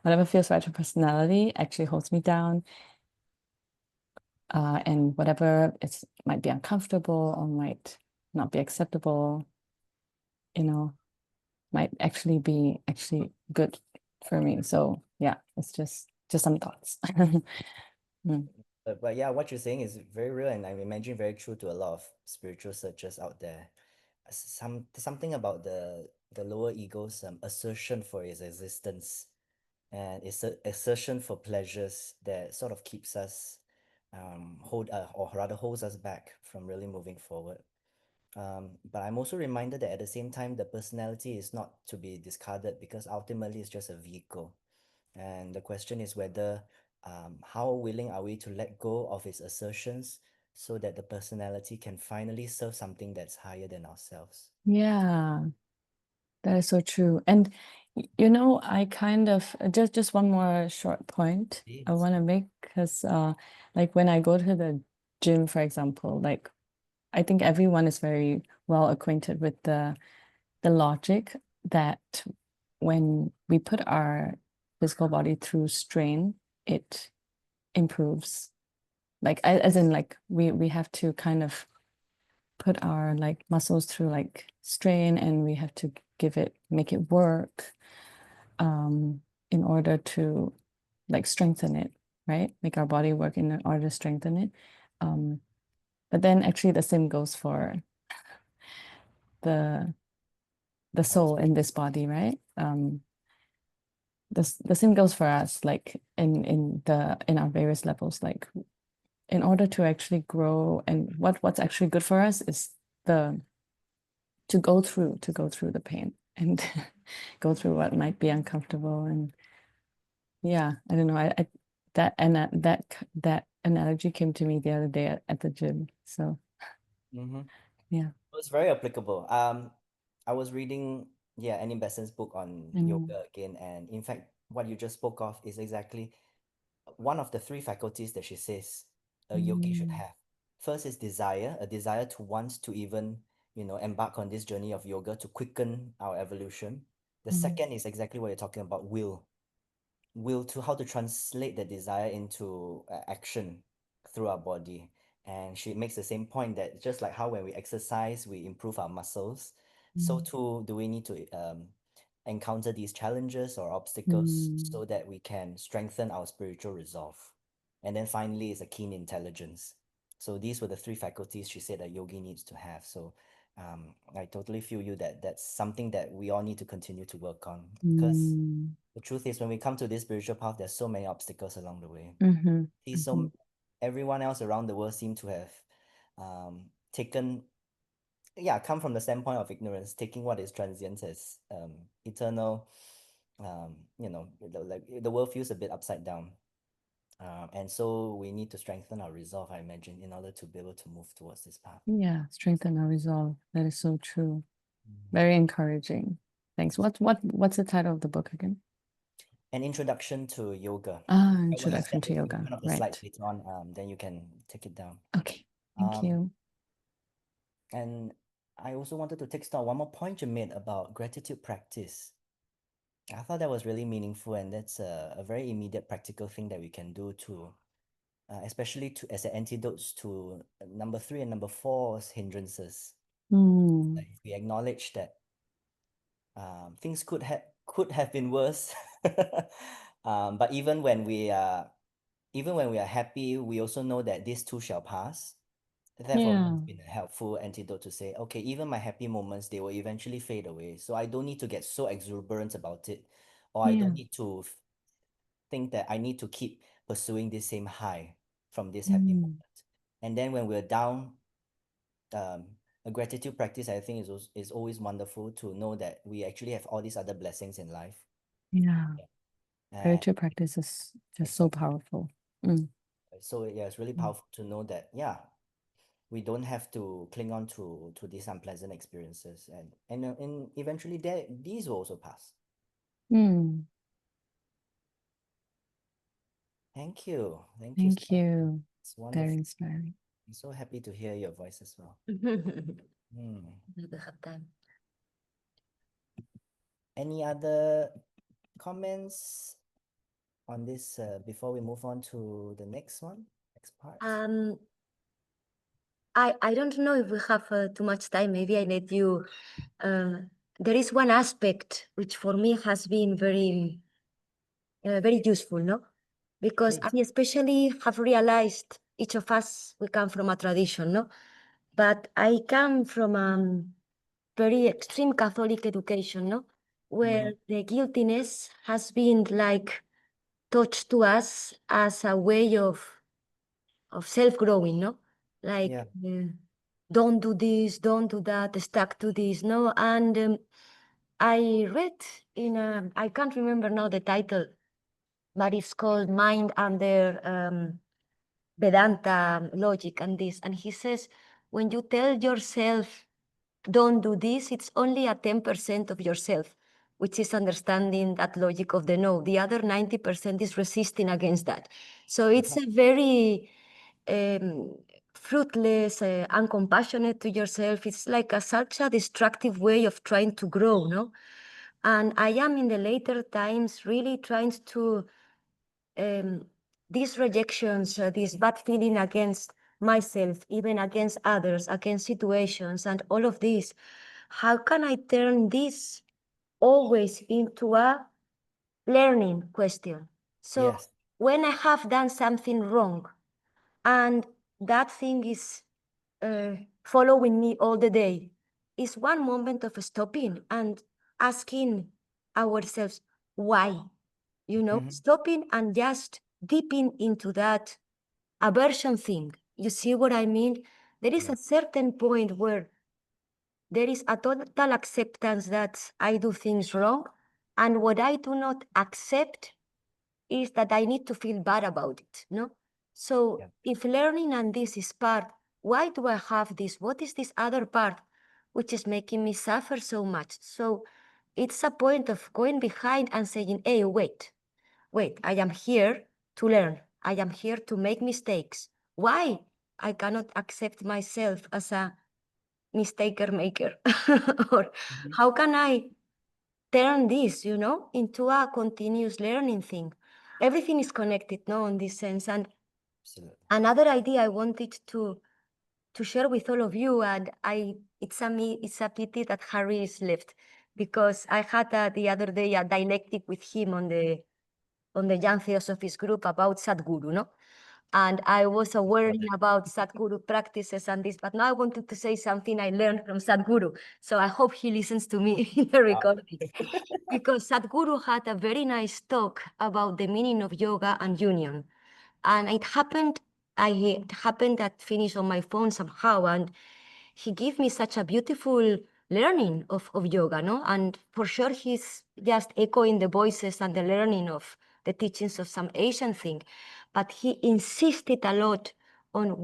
whatever feels right to personality actually holds me down, and whatever might be uncomfortable or might not be acceptable, might actually be good for me. So yeah, it's just some thoughts. But yeah, what you're saying is very real, and I imagine very true to a lot of spiritual searchers out there. Something about the lower ego's assertion for its existence and its assertion for pleasures that sort of keeps us or rather holds us back from really moving forward. But I'm also reminded that at the same time, the personality is not to be discarded because ultimately it's just a vehicle. And the question is whether how willing are we to let go of its assertions so that the personality can finally serve something that's higher than ourselves. Yeah, that is so true. And I kind of just one more short point I Please. want to make, because like when I go to the gym, for example, like I think everyone is very well acquainted with the logic that when we put our physical body through strain, it improves. Like as in like we have to kind of put our like muscles through like strain, and we have to make it work in order to like strengthen it, right? Make our body work in order to strengthen it. But then actually the same goes for the soul in this body, right? The same goes for us, like in our various levels. Like in order to actually grow, and what's actually good for us is to go through the pain and go through what might be uncomfortable. And yeah, I don't know, I that analogy came to me the other day at the gym. So yeah. It's very applicable. I was reading Annie Besant's book on yoga again, and in fact, what you just spoke of is exactly one of the three faculties that she says a yogi should have. First is desire, a desire to want to even, embark on this journey of yoga to quicken our evolution. The second is exactly what you're talking about, will to how to translate the desire into action through our body. And she makes the same point that just like how when we exercise we improve our muscles, so too do we need to encounter these challenges or obstacles so that we can strengthen our spiritual resolve. And then finally is a keen intelligence. So these were the three faculties she said a yogi needs to have. So I totally feel you that that's something that we all need to continue to work on, because the truth is when we come to this spiritual path, there's so many obstacles along the way. Everyone else around the world seem to have come from the standpoint of ignorance, taking what is transient as eternal. Like the world feels a bit upside down. And so we need to strengthen our resolve, I imagine, in order to be able to move towards this path. Yeah, strengthen our resolve. That is so true. Very encouraging. Thanks. What's the title of the book again? an introduction to yoga. Introduction to yoga, One of the right. slides later on, then you can take it down. Okay, thank you. And I also wanted to take stock one more point you made about gratitude practice. I thought that was really meaningful, and that's a very immediate practical thing that we can do to, especially to as an antidotes to number 3 and number 4's hindrances. Like if we acknowledge that things could have been worse, but even when we are happy, we also know that this too shall pass. Therefore, it's been a helpful antidote to say, okay, even my happy moments, they will eventually fade away. So I don't need to get so exuberant about it, or I don't need to think that I need to keep pursuing this same high from this happy moment. And then when we're down, a gratitude practice, I think, is always wonderful to know that we actually have all these other blessings in life. Gratitude practice is just so powerful. So yeah, it's really powerful to know that, we don't have to cling on to these unpleasant experiences, and eventually these will also pass. Thank you. Thank you. Thank you. It's wonderful. Very inspiring. I'm so happy to hear your voice as well. We have time. Any other comments on this before we move on to the next part? I don't know if we have too much time. Maybe I let you. There is one aspect which for me has been very useful, no? Because I especially have realized each of us, we come from a tradition, no? But I come from very extreme Catholic education, no? Where the guiltiness has been like taught to us as a way of self-growing, no? Like, don't do this, don't do that, stuck to this, no? And I read in I can't remember now the title, but it's called Mind Under Vedanta Logic and this. And he says, when you tell yourself, don't do this, it's only a 10% of yourself, which is understanding that logic of the no. The other 90% is resisting against that. So it's a very fruitless, uncompassionate to yourself. It's like such a destructive way of trying to grow, no? And I am in the later times really trying to, these rejections, this bad feeling against myself, even against others, against situations, and all of this, how can I turn this always into a learning question? So when I have done something wrong, and that thing is following me all the day, is one moment of stopping and asking ourselves why, you know, stopping and just dipping into that aversion thing. You see what I mean? There is a certain point where there is a total acceptance that I do things wrong, and what I do not accept is that I need to feel bad about it, no? So if learning and this is part, why do I have this? What is this other part which is making me suffer so much? So it's a point of going behind and saying, hey, wait, I am here to learn. I am here to make mistakes. Why I cannot accept myself as a mistaker maker? Or how can I turn this, you know, into a continuous learning thing? Everything is connected, no, in this sense. And another idea I wanted to share with all of you, and it's a pity that Harry is left, because I had the other day a dialectic with him on the Young Theosophists group about Sadhguru, no? And I was worrying about Sadhguru practices and this, but now I wanted to say something I learned from Sadhguru. So I hope he listens to me in the recording. Because Sadhguru had a very nice talk about the meaning of yoga and union. And it happened that finished on my phone somehow. And he gave me such a beautiful learning of yoga, no? And for sure, he's just echoing the voices and the learning of the teachings of some Asian thing. But he insisted a lot on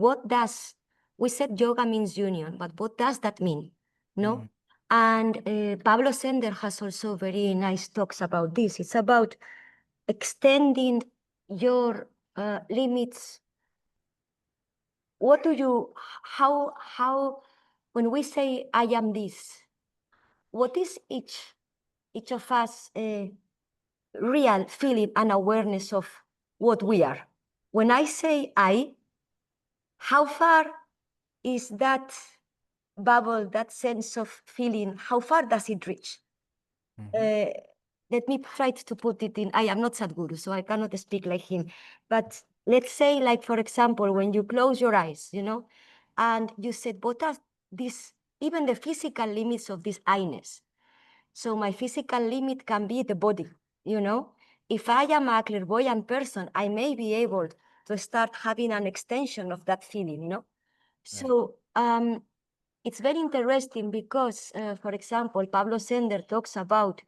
we said yoga means union, but what does that mean? No? And Pablo Sender has also very nice talks about this. It's about extending your limits. What do you, how, when we say I am this, what is each of us real feeling and awareness of what we are? When I say I, how far is that bubble, that sense of feeling, how far does it reach? Let me try to put it in, I am not Sadhguru, so I cannot speak like him. But let's say, like, for example, when you close your eyes, you know, and you said, what are these, even the physical limits of this I-ness? So my physical limit can be the body, you know? If I am a clairvoyant person, I may be able to start having an extension of that feeling, you know? So it's very interesting because, for example, Pablo Sender talks about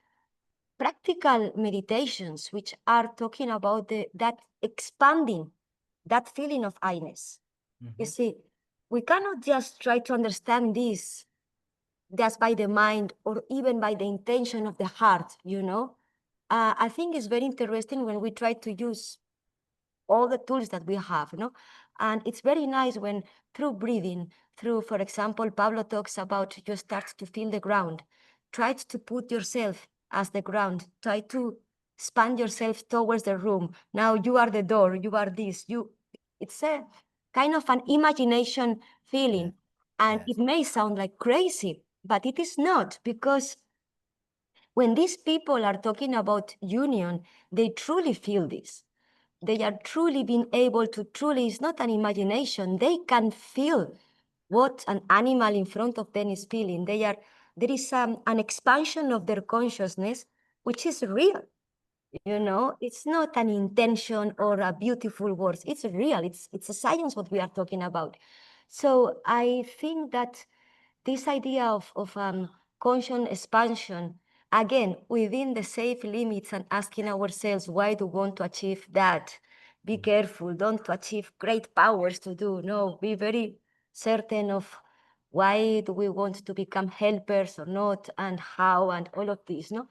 practical meditations, which are talking about that expanding that feeling of I-ness. You see, we cannot just try to understand this just by the mind or even by the intention of the heart, you know. I think it's very interesting when we try to use all the tools that we have, you know. And it's very nice when through breathing, through, for example, Pablo talks about you start to feel the ground. Try to put yourself as the ground. Try to expand yourself towards the room. Now you are the door, you are this. It's a kind of an imagination feeling. And it may sound like crazy, but it is not, because when these people are talking about union, they truly feel this. They are truly being able to it's not an imagination. They can feel what an animal in front of them is feeling. There is an expansion of their consciousness, which is real. You know, it's not an intention or a beautiful words. It's real. It's a science what we are talking about. So I think that this idea of conscious expansion, again, within the safe limits and asking ourselves, why do we want to achieve that? Be careful, don't to achieve great powers to do. No, be very certain of why do we want to become helpers or not, and how, and all of this, no?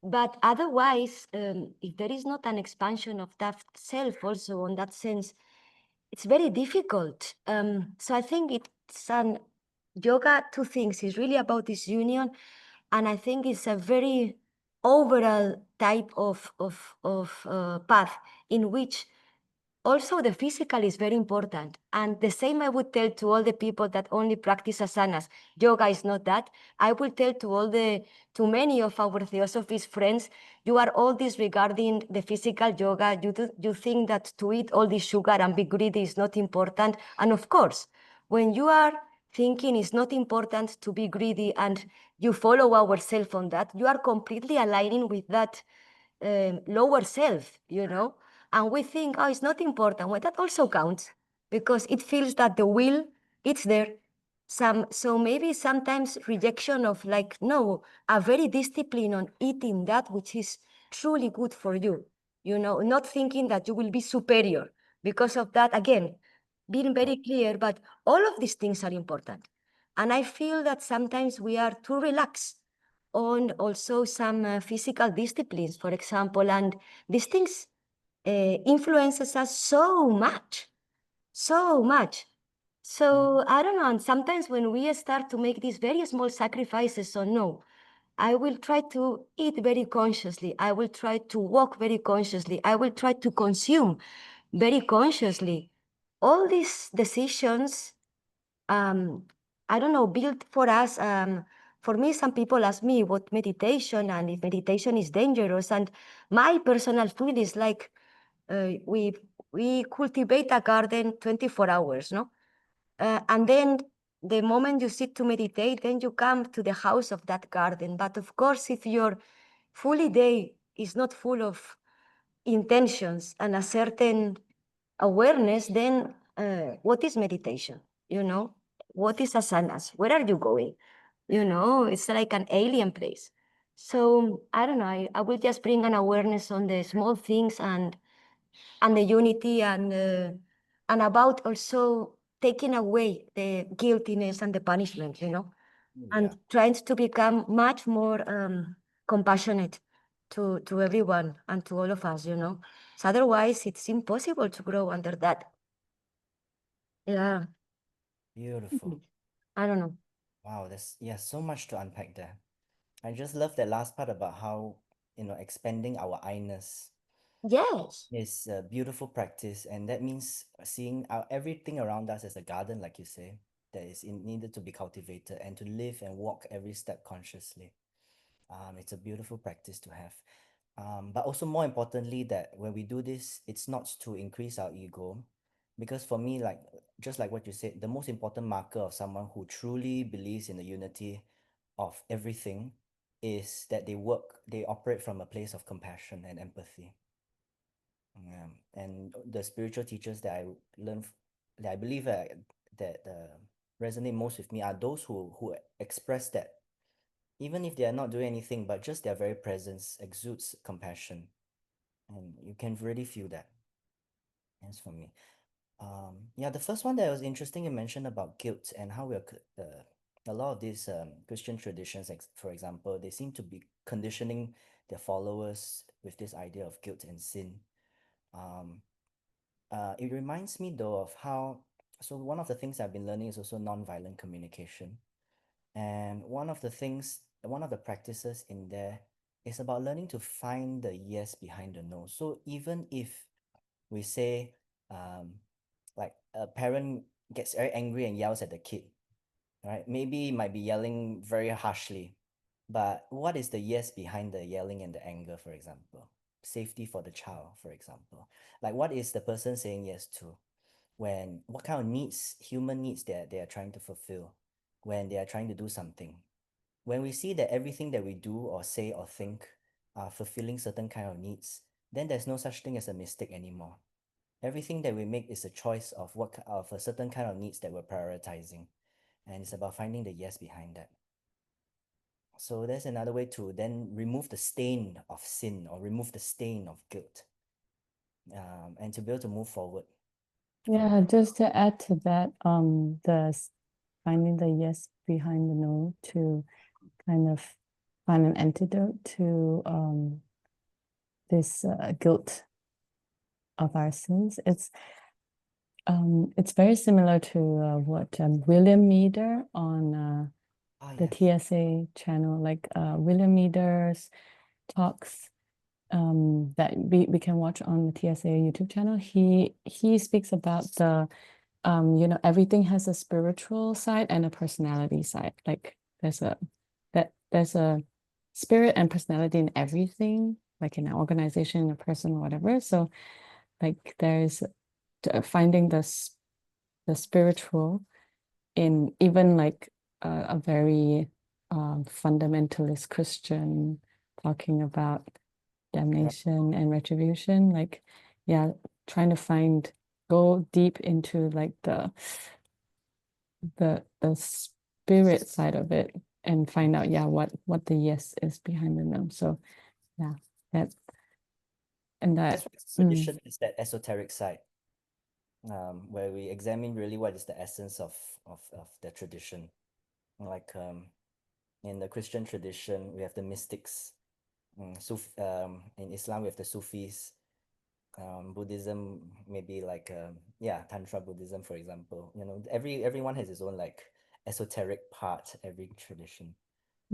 But otherwise, if there is not an expansion of that self also on that sense, it's very difficult. So I think it's an yoga, two things. It's really about this union. And I think it's a very overall type of path in which also the physical is very important. And the same I would tell to all the people that only practice asanas. Yoga is not that. I will tell to many of our Theosophist friends, you are all disregarding the physical yoga. You think that to eat all this sugar and be greedy is not important. And of course, when you are thinking it's not important to be greedy and you follow ourselves on that, you are completely aligning with that lower self, you know? And we think, oh, it's not important. Well, that also counts because it feels that the will, it's there. So maybe sometimes rejection of like, no, a very discipline on eating that which is truly good for you, you know, not thinking that you will be superior because of that. Again, being very clear, but all of these things are important. And I feel that sometimes we are too relaxed on also some physical disciplines, for example, and these things influences us so much, so much. So I don't know, and sometimes when we start to make these very small sacrifices, so no, I will try to eat very consciously. I will try to walk very consciously. I will try to consume very consciously. All these decisions, I don't know, built for us. For me, some people ask me what meditation and if meditation is dangerous. And my personal feel is like we cultivate a garden 24 hours, no? And then the moment you sit to meditate, then you come to the house of that garden. But of course, if your fully day is not full of intentions and a certain awareness, then what is meditation? You know, what is asanas? Where are you going? You know, it's like an alien place. So I don't know, I will just bring an awareness on the small things and the unity and about also taking away the guiltiness and the punishment, you know, and trying to become much more compassionate to everyone and to all of us, you know. So otherwise, it's impossible to grow under that. Yeah. Beautiful. I don't know. Wow, there's so much to unpack there. I just love that last part about how, expanding our I-ness Yes. is a beautiful practice, and that means seeing everything around us as a garden, like you say, that is needed to be cultivated and to live and walk every step consciously. It's a beautiful practice to have. But also more importantly, that when we do this, it's not to increase our ego, because for me, like just like what you said, the most important marker of someone who truly believes in the unity of everything is that they operate from a place of compassion and empathy. Yeah. And the spiritual teachers that I learned, that I believe that resonate most with me are those who express that, even if they are not doing anything, but just their very presence exudes compassion, and you can really feel that. That's for me. Yeah, the first one that was interesting, you mentioned about guilt and how a lot of these Christian traditions, for example, they seem to be conditioning their followers with this idea of guilt and sin. Um, it reminds me though of how, so one of the things I've been learning is also nonviolent communication. And one of the practices in there is about learning to find the yes behind the no. So even if we say, um, like a parent gets very angry and yells at the kid, right? Maybe might be yelling very harshly, but what is the yes behind the yelling and the anger, for example? Safety for the child, for example. Like what is the person saying yes to? When what kind of needs, human needs that they are trying to fulfill when they are trying to do something. When we see that everything that we do or say or think are fulfilling certain kind of needs, then there's no such thing as a mistake anymore. Everything that we make is a choice of of a certain kind of needs that we're prioritizing, and it's about finding the yes behind that. So there's another way to then remove the stain of sin or remove the stain of guilt, and to be able to move forward. Yeah, just to add to that, finding the yes behind the no to kind of find an antidote to this guilt of our sins. It's very similar to what William Meader on the Yes. TSA channel, like William Meader's talks that we can watch on the TSA YouTube channel. He speaks about the everything has a spiritual side and a personality side. Like there's a spirit and personality in everything, like in an organization, a person, or whatever. So like there's finding the spiritual in even like a very fundamentalist Christian talking about damnation and retribution, like yeah, trying to go deep into like the spirit side of it and find out what the yes is behind the no. So yeah, that and that That's what tradition is, that esoteric side, where we examine really what is the essence of the tradition. Like in the Christian tradition, we have the mystics. In Islam, we have the Sufis. Buddhism, maybe like Tantra Buddhism, for example. Everyone has his own like esoteric part. Every tradition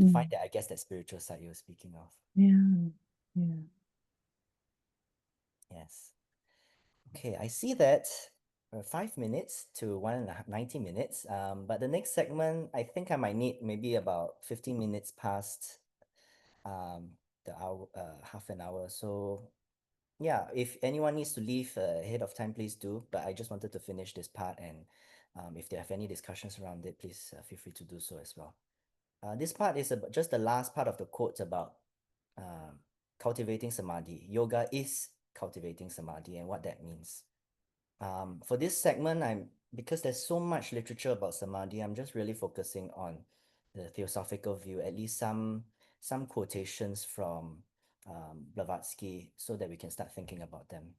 to find that, I guess, that spiritual side you were speaking of. yeah. Yes. Okay, I see that 5 minutes to 90 minutes. But the next segment, I think I might need maybe about 15 minutes past the hour, half an hour. So yeah, if anyone needs to leave ahead of time, please do. But I just wanted to finish this part, and if they have any discussions around it, please feel free to do so as well. This part is just the last part of the quote about cultivating samadhi. Yoga is cultivating samadhi, and what that means. For this segment, because there's so much literature about samadhi, I'm just really focusing on the theosophical view, at least some quotations from Blavatsky, so that we can start thinking about them.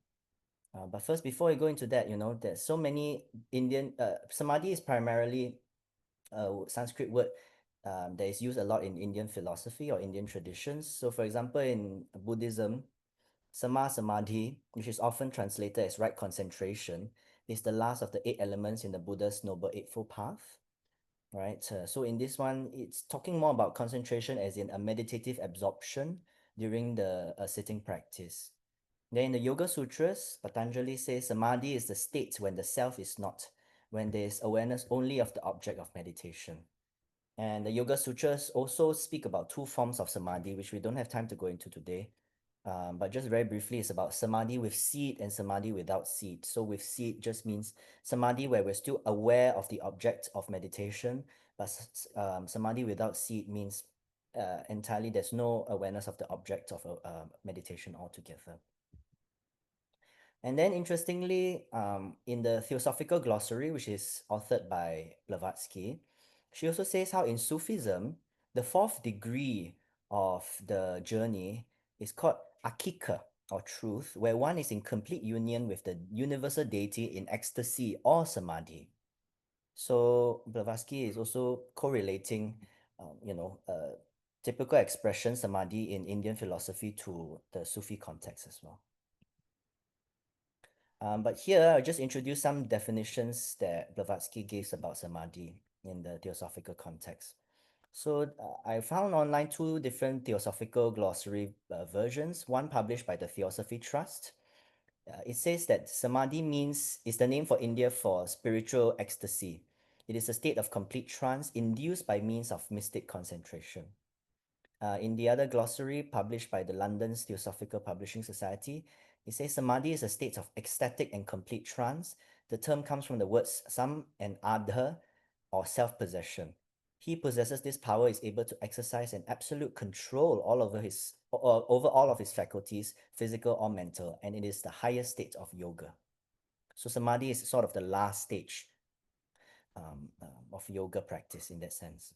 But first, before we go into that, there's so many Indian samadhi is primarily a Sanskrit word that is used a lot in Indian philosophy or Indian traditions. So for example, in Buddhism, Samadhi, which is often translated as right concentration, is the last of the 8 elements in the Buddha's Noble Eightfold Path. Right. So in this one, it's talking more about concentration as in a meditative absorption during the sitting practice. Then in the Yoga Sutras, Patanjali says Samadhi is the state when the self is not, when there is awareness only of the object of meditation. And the Yoga Sutras also speak about 2 forms of Samadhi, which we don't have time to go into today. But just very briefly, it's about Samadhi with seed and Samadhi without seed. So with seed just means Samadhi where we're still aware of the object of meditation, but Samadhi without seed means entirely there's no awareness of the object of meditation altogether. And then interestingly, in the Theosophical Glossary, which is authored by Blavatsky, she also says how in Sufism, the 4th degree of the journey is called akika, or truth, where one is in complete union with the universal deity in ecstasy or samadhi. So Blavatsky is also correlating, typical expression samadhi in Indian philosophy to the Sufi context as well. But here, I'll just introduce some definitions that Blavatsky gives about samadhi in the theosophical context. So I found online 2 different theosophical glossary versions, one published by the Theosophy Trust. It says that samadhi is the name for India for spiritual ecstasy. It is a state of complete trance induced by means of mystic concentration. In the other glossary published by the London's Theosophical Publishing Society, it says samadhi is a state of ecstatic and complete trance. The term comes from the words sam and adha, or self-possession. He possesses this power, is able to exercise an absolute control over all of his faculties, physical or mental, and it is the highest state of yoga. So samadhi is sort of the last stage of yoga practice in that sense.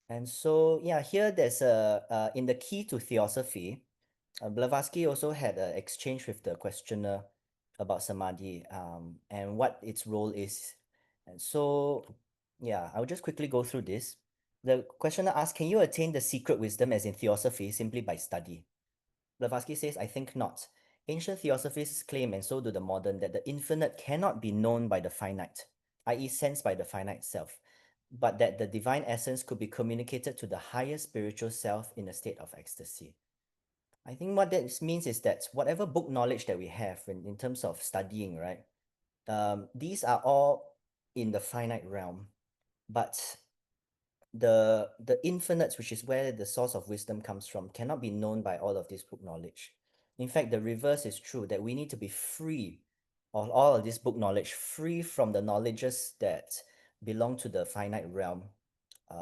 And so, yeah, here there's in the Key to Theosophy, Blavatsky also had an exchange with the questioner about samadhi and what its role is. And so, yeah, I'll just quickly go through this. The questioner asks, can you attain the secret wisdom as in theosophy simply by study? Blavatsky says, I think not. Ancient theosophists claim, and so do the modern, that the infinite cannot be known by the finite, i.e. sensed by the finite self, but that the divine essence could be communicated to the higher spiritual self in a state of ecstasy. I think what that means is that whatever book knowledge that we have in terms of studying, right, these are all in the finite realm, but the infinite, which is where the source of wisdom comes from, cannot be known by all of this book knowledge. In fact, the reverse is true, that we need to be free of all of this book knowledge, free from the knowledges that belong to the finite realm,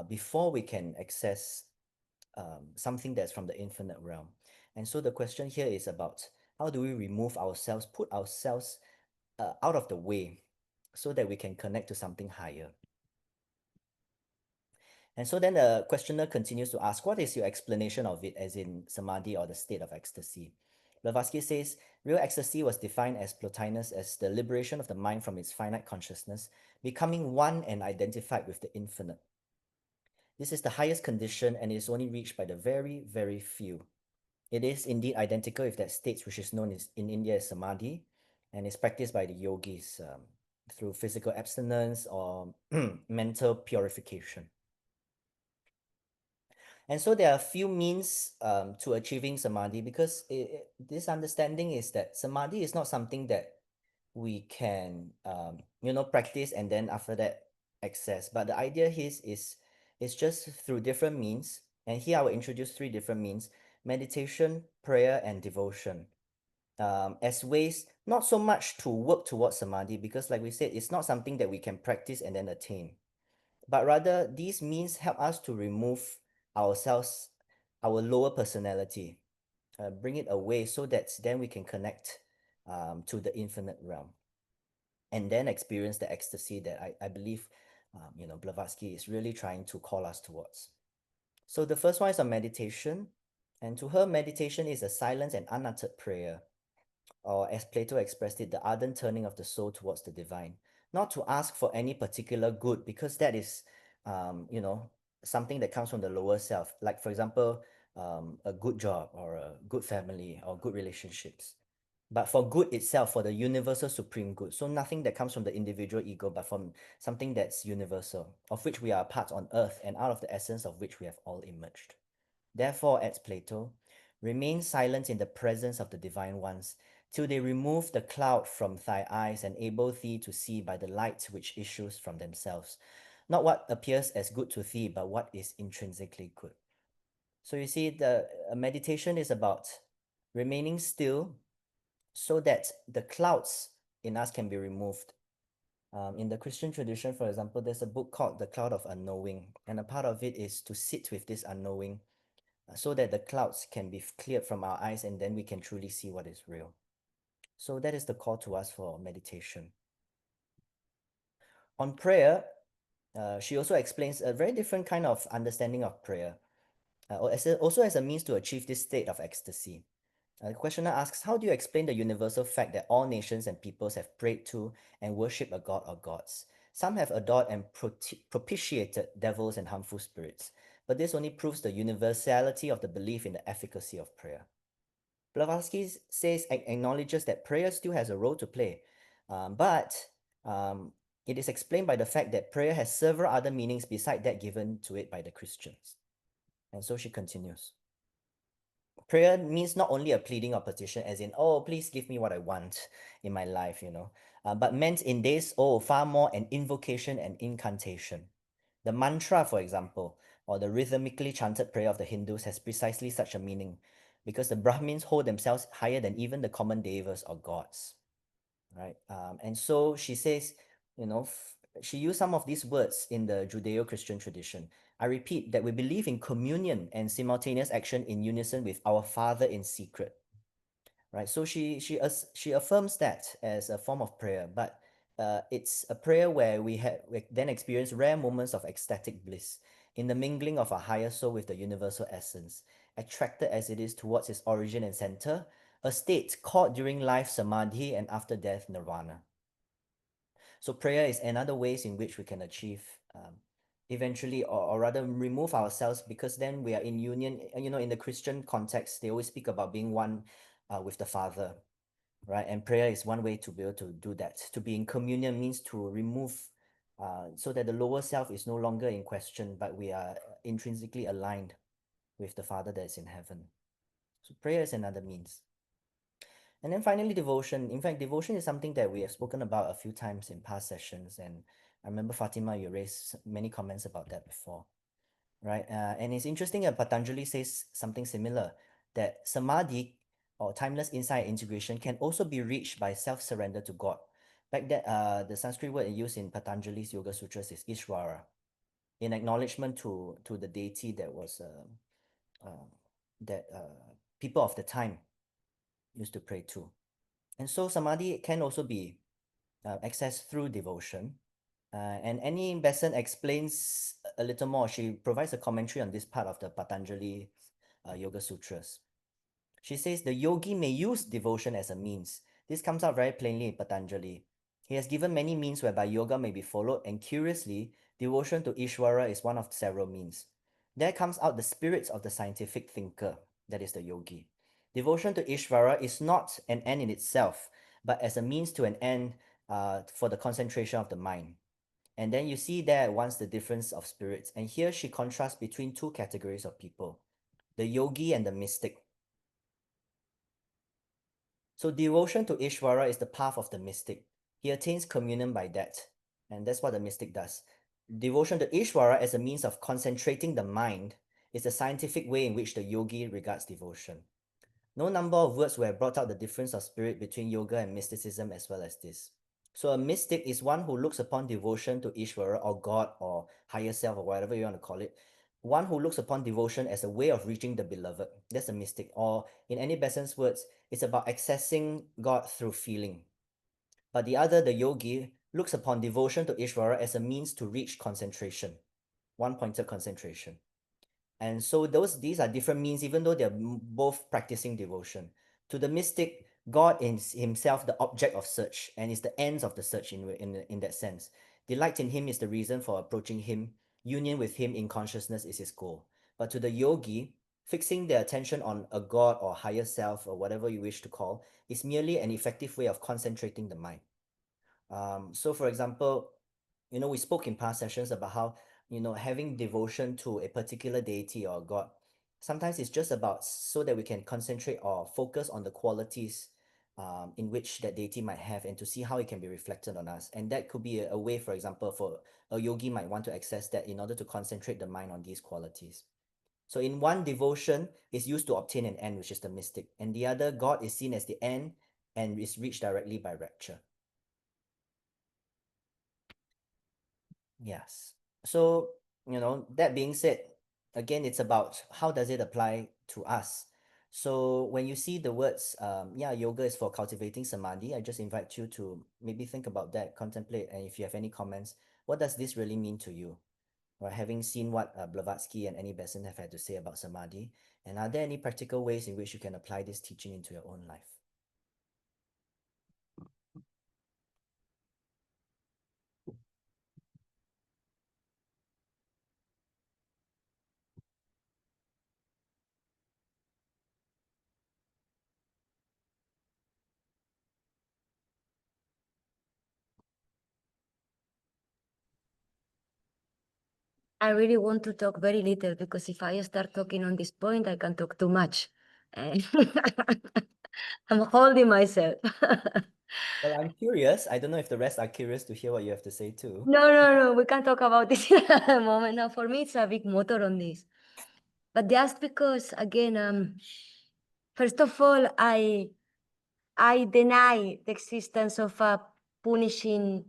before we can access something that's from the infinite realm. And so the question here is about how do we remove ourselves, put ourselves out of the way so that we can connect to something higher. And so then the questioner continues to ask, what is your explanation of it as in samadhi or the state of ecstasy? Blavatsky says, real ecstasy was defined as Plotinus as the liberation of the mind from its finite consciousness, becoming one and identified with the infinite. This is the highest condition and is only reached by the very, very few. It is indeed identical with that state which is known in India as samadhi and is practiced by the yogis through physical abstinence or mental purification. And so there are a few means to achieving samadhi, because this understanding is that samadhi is not something that we can practice and then after that access. But the idea here is just through different means. And here I will introduce 3 different means: meditation, prayer, and devotion. As ways not so much to work towards samadhi, because like we said, it's not something that we can practice and then attain. But rather, these means help us to remove ourselves, our lower personality, bring it away so that then we can connect to the infinite realm and then experience the ecstasy that I believe Blavatsky is really trying to call us towards. So the first one is on meditation, and to her, meditation is a silent and unuttered prayer, or as Plato expressed it, the ardent turning of the soul towards the divine. Not to ask for any particular good, because that is you know, something that comes from the lower self, like for example, a good job or a good family or good relationships. But for good itself, for the universal supreme good, so nothing that comes from the individual ego, but from something that's universal, of which we are a part on earth and out of the essence of which we have all emerged. Therefore, adds Plato, remain silent in the presence of the divine ones, till they remove the cloud from thy eyes and enable thee to see by the light which issues from themselves, not what appears as good to thee, but what is intrinsically good. So you see, the meditation is about remaining still so that the clouds in us can be removed. In the Christian tradition, for example, there's a book called The Cloud of Unknowing, and a part of it is to sit with this unknowing so that the clouds can be cleared from our eyes and then we can truly see what is real. So that is the call to us for meditation. On prayer, she also explains a very different kind of understanding of prayer, also as a means to achieve this state of ecstasy. The questioner asks, how do you explain the universal fact that all nations and peoples have prayed to and worshipped a god or gods? Some have adored and propitiated devils and harmful spirits, but this only proves the universality of the belief in the efficacy of prayer. Blavatsky says, acknowledges that prayer still has a role to play, but it is explained by the fact that prayer has several other meanings beside that given to it by the Christians. And so she continues. Prayer means not only a pleading or petition, as in, oh, please give me what I want in my life, but meant in this, far more an invocation and incantation. The mantra, for example, or the rhythmically chanted prayer of the Hindus has precisely such a meaning, because the Brahmins hold themselves higher than even the common devas or gods, right? And so she says, she used some of these words in the Judeo-Christian tradition. I repeat that we believe in communion and simultaneous action in unison with our Father in secret, right? So she affirms that as a form of prayer, but it's a prayer where we then experience rare moments of ecstatic bliss in the mingling of our higher soul with the universal essence, attracted as it is towards its origin and center, a state called during life samadhi and after death nirvana. So prayer is another ways in which we can achieve eventually, or rather remove ourselves, because then we are in union. In the Christian context, they always speak about being one with the Father, right? And prayer is one way to be able to do that. To be in communion means to remove, so that the lower self is no longer in question, but we are intrinsically aligned with the Father that is in heaven. So prayer is another means. And then finally, devotion. In fact, devotion is something that we have spoken about a few times in past sessions. And I remember, Fatima, you raised many comments about that before, right? And it's interesting that Patanjali says something similar, that samadhi, or timeless insight integration, can also be reached by self-surrender to God. Back that the Sanskrit word used in Patanjali's Yoga Sutras is Ishvara, in acknowledgement to the deity that was people of the time used to pray to. And so samadhi can also be accessed through devotion. And Annie Besson explains a little more. She provides a commentary on this part of the Patanjali Yoga Sutras. She says the yogi may use devotion as a means. This comes out very plainly in Patanjali. He has given many means whereby yoga may be followed, and curiously, devotion to Ishvara is one of several means. There comes out the spirit of the scientific thinker, that is the yogi. Devotion to Ishvara is not an end in itself, but as a means to an end for the concentration of the mind. And then you see there at once the difference of spirits. And here she contrasts between two categories of people, the yogi and the mystic. So devotion to Ishvara is the path of the mystic. He attains communion by that. And that's what the mystic does. Devotion to Ishvara as a means of concentrating the mind is the scientific way in which the yogi regards devotion. No number of words were brought out the difference of spirit between yoga and mysticism as well as this. So a mystic is one who looks upon devotion to Ishvara or God or higher self or whatever you want to call it. One who looks upon devotion as a way of reaching the beloved. That's a mystic. Or in Annie Besson's words, it's about accessing God through feeling. But the other, the yogi, looks upon devotion to Ishvara as a means to reach concentration, one-pointed concentration. And so these are different means, even though they're both practicing devotion. To the mystic, God is himself the object of search and is the ends of the search in that sense. Delight in him is the reason for approaching him. union with him in consciousness is his goal. But to the yogi, fixing their attention on a god or higher self or whatever you wish to call is merely an effective way of concentrating the mind. So for example, we spoke in past sessions about how, having devotion to a particular deity or god, sometimes it's just about so that we can concentrate or focus on the qualities in which that deity might have, and to see how it can be reflected on us. And that could be a way, for example, for a yogi might want to access that in order to concentrate the mind on these qualities. So in one, devotion is used to obtain an end, which is the mystic, and the other, God is seen as the end and is reached directly by rapture. Yes. So, that being said, again, it's about how does it apply to us. So when you see the words, yoga is for cultivating samadhi, I just invite you to maybe think about that, contemplate, and if you have any comments, what does this really mean to you? Or having seen what Blavatsky and Annie Besant have had to say about samadhi, and are there any practical ways in which you can apply this teaching into your own life? I really want to talk very little, because if I start talking on this point, I can talk too much. And I'm holding myself. Well, I'm curious. I don't know if the rest are curious to hear what you have to say too. No, we can talk about this in a moment. Now, for me, it's a big motor on this. But just because, again, first of all, I deny the existence of a punishing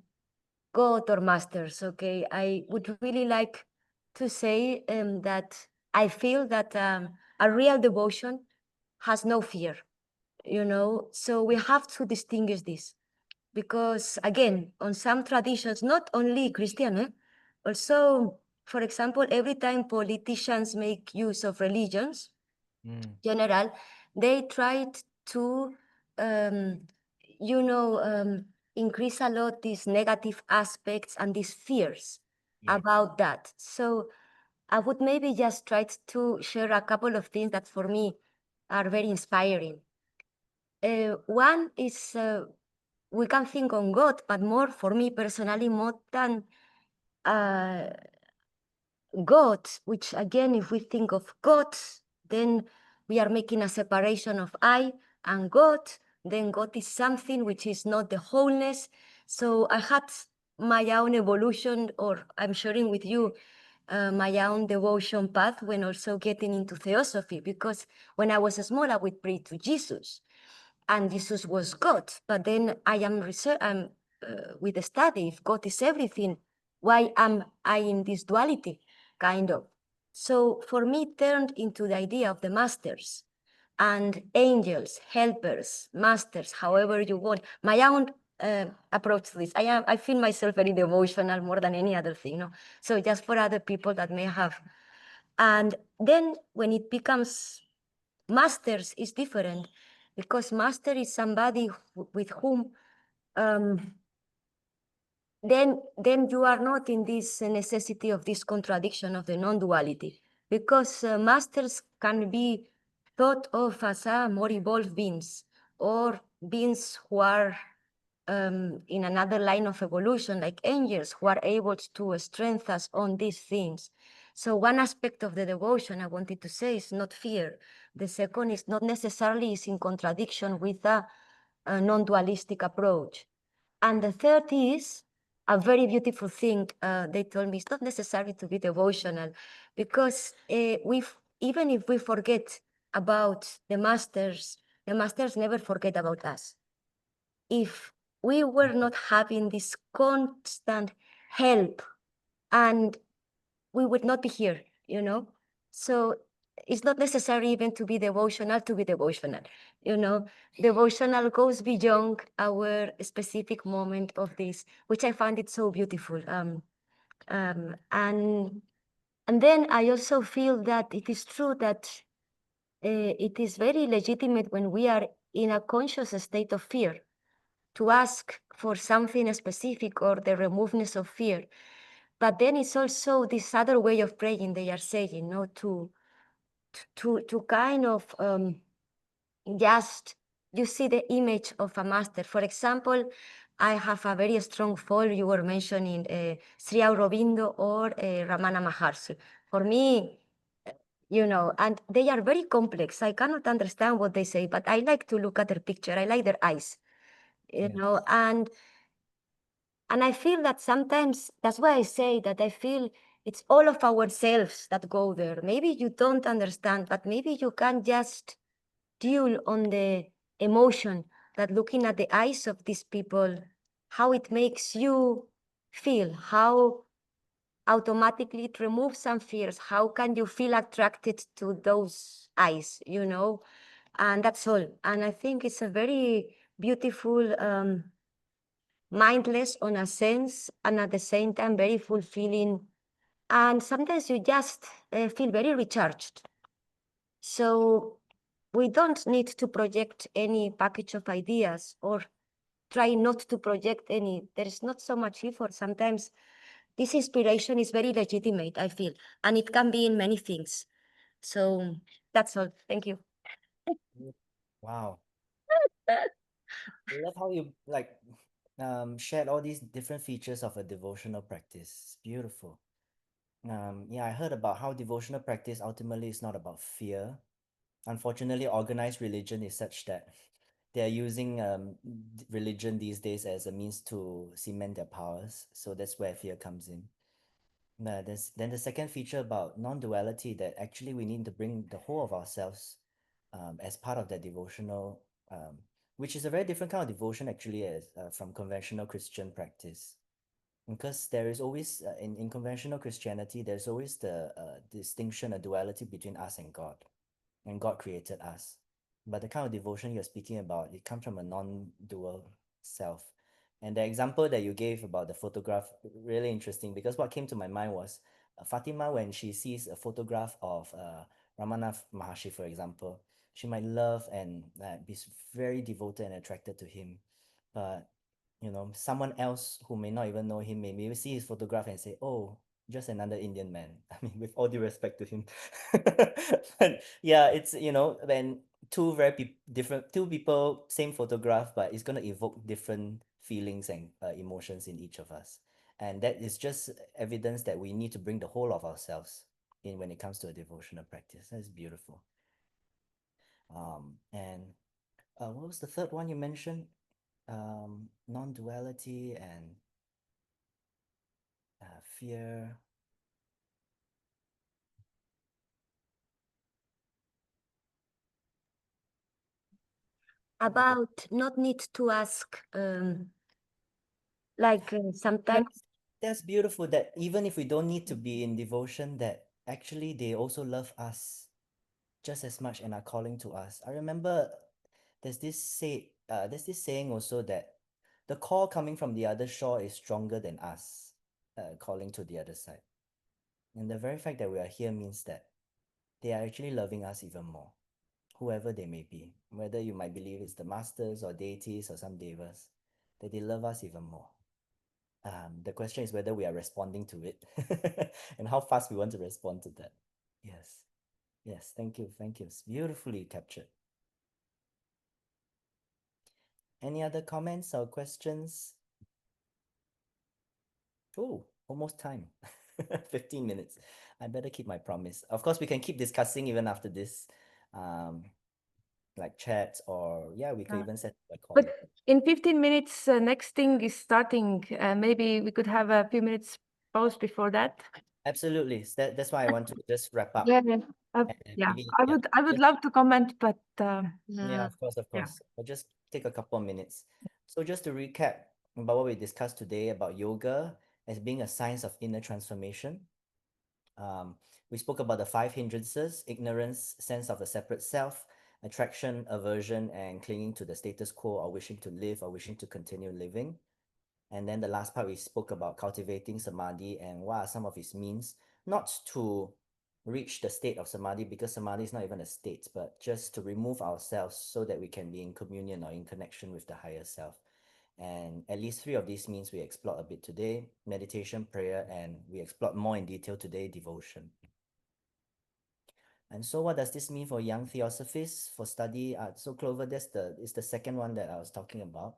God or masters, okay? I would really like to say that I feel that a real devotion has no fear, So we have to distinguish this, because again, on some traditions, not only Christian, also, for example, every time politicians make use of religions, general, they tried to, increase a lot these negative aspects and these fears about that. So I would maybe just try to share a couple of things that for me are very inspiring. One is we can think on God, but more for me personally, more than God, which again, if we think of God, then we are making a separation of I and God. Then God is something which is not the wholeness. So I had my own evolution, or I'm sharing with you my own devotion path when also getting into theosophy, because when I was small, I would pray to Jesus, and Jesus was God. But then I am with the study, if God is everything, why am I in this duality, kind of? So for me, it turned into the idea of the masters and angels, helpers, masters, however you want. My own approach to this. I feel myself very devotional more than any other thing, So just for other people that may have. And then when it becomes masters, is different, because master is somebody with whom then you are not in this necessity of this contradiction of the non-duality, because masters can be thought of as more evolved beings, or beings who are in another line of evolution, like angels, who are able to strengthen us on these things. So one aspect of the devotion I wanted to say is not fear. The second is not necessarily is in contradiction with a non-dualistic approach. And the third is a very beautiful thing. They told me it's not necessary to be devotional, because even if we forget about the masters never forget about us. If we were not having this constant help, and we would not be here, So it's not necessary even to be devotional, Devotional goes beyond our specific moment of this, which I find it so beautiful. And then I also feel that it is true that it is very legitimate when we are in a conscious state of fear to ask for something specific, or the removeness of fear. But then it's also this other way of praying they are saying, no, to kind of just you see the image of a master. For example, I have a very strong fall. You were mentioning Sri Aurobindo or Ramana Maharshi. For me, you know, and they are very complex. I cannot understand what they say, but I like to look at their picture. I like their eyes, you know, and I feel that sometimes that's why I say that I feel it's all of ourselves that go there. Maybe you don't understand, but maybe you can just dwell on the emotion that looking at the eyes of these people, how it makes you feel, how automatically it removes some fears. How can you feel attracted to those eyes, you know? And that's all. And I think it's a very beautiful, mindless on a sense, and at the same time, very fulfilling. And sometimes you just feel very recharged. So we don't need to project any package of ideas or try not to project any. There is not so much effort. Sometimes this inspiration is very legitimate, I feel, and it can be in many things. So that's all. Thank you. Wow. I love how you shared all these different features of a devotional practice. It's beautiful. Yeah, I heard about how devotional practice ultimately is not about fear. Unfortunately, organized religion is such that they are using religion these days as a means to cement their powers. So that's where fear comes in. Then the second feature about non-duality, that actually we need to bring the whole of ourselves as part of that devotional, which is a very different kind of devotion actually as from conventional Christian practice. Because there is always, in conventional Christianity, there's always the distinction, a duality between us and God created us. But the kind of devotion you're speaking about, it comes from a non-dual self. And the example that you gave about the photograph, really interesting, because what came to my mind was Fatima, when she sees a photograph of Ramana Maharshi, for example, she might love and be very devoted and attracted to him. But you know, someone else who may not even know him may maybe see his photograph and say, "Oh, just another Indian man." I mean, with all due respect to him, but yeah, it's, you know, when two people, same photograph, but it's gonna evoke different feelings and emotions in each of us, and that is just evidence that we need to bring the whole of ourselves in when it comes to a devotional practice. That's beautiful. And what was the third one you mentioned? Non-duality and fear. About not need to ask, like sometimes. That's beautiful, that even if we don't need to be in devotion, that actually they also love us just as much and are calling to us. I remember there's this saying also that the call coming from the other shore is stronger than us calling to the other side. And the very fact that we are here means that they are actually loving us even more, whoever they may be, whether you might believe it's the masters or deities or some devas, that they love us even more. The question is whether we are responding to it and how fast we want to respond to that. Yes. Yes. Thank you. Thank you. It's beautifully captured. Any other comments or questions? Oh, almost time. 15 minutes. I better keep my promise. Of course, we can keep discussing even after this, like chats, or yeah, we could even set a call. But in 15 minutes, next thing is starting. Maybe we could have a few minutes pause before that. Absolutely. That's why I want to just wrap up. Yeah, and yeah. maybe, I would just- love to comment, but yeah, of course, of yeah. course. I'll just take a couple of minutes. So just to recap about what we discussed today about yoga as being a science of inner transformation. We spoke about the five hindrances: ignorance, sense of a separate self, attraction, aversion, and clinging to the status quo, or wishing to live or wishing to continue living. And then the last part, we spoke about cultivating samadhi and what are some of its means, not to reach the state of samadhi, because samadhi is not even a state, but just to remove ourselves so that we can be in communion or in connection with the higher self. And at least 3 of these means we explored a bit today: meditation, prayer, and we explored more in detail today, devotion. And so what does this mean for young Theosophists for study? So Clover, is the second one that I was talking about.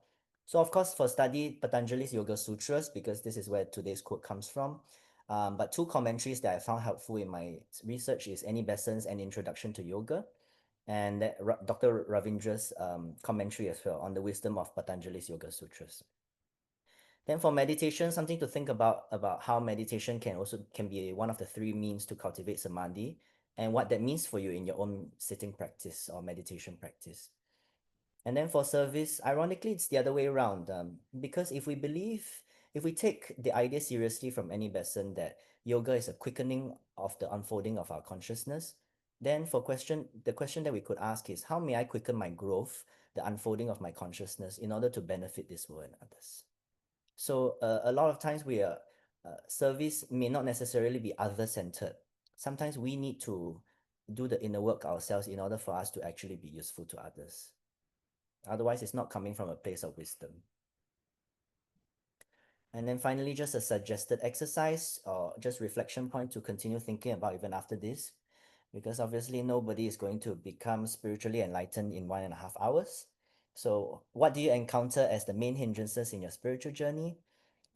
So of course, for study Patanjali's Yoga Sutras, because this is where today's quote comes from. But 2 commentaries that I found helpful in my research is Annie Besant's An Introduction to Yoga, and Dr. Ravindra's commentary as well on the wisdom of Patanjali's Yoga Sutras. Then for meditation, something to think about how meditation can be one of the 3 means to cultivate samadhi, and what that means for you in your own sitting practice or meditation practice. And then for service, ironically, it's the other way around, because if we take the idea seriously from Annie Besant that yoga is a quickening of the unfolding of our consciousness, then the question that we could ask is, how may I quicken my growth, the unfolding of my consciousness, in order to benefit this world and others? So a lot of times service may not necessarily be other-centered. Sometimes we need to do the inner work ourselves in order for us to actually be useful to others. Otherwise, it's not coming from a place of wisdom. And then finally, just a suggested exercise or just reflection point to continue thinking about even after this, because obviously nobody is going to become spiritually enlightened in 1.5 hours. So what do you encounter as the main hindrances in your spiritual journey?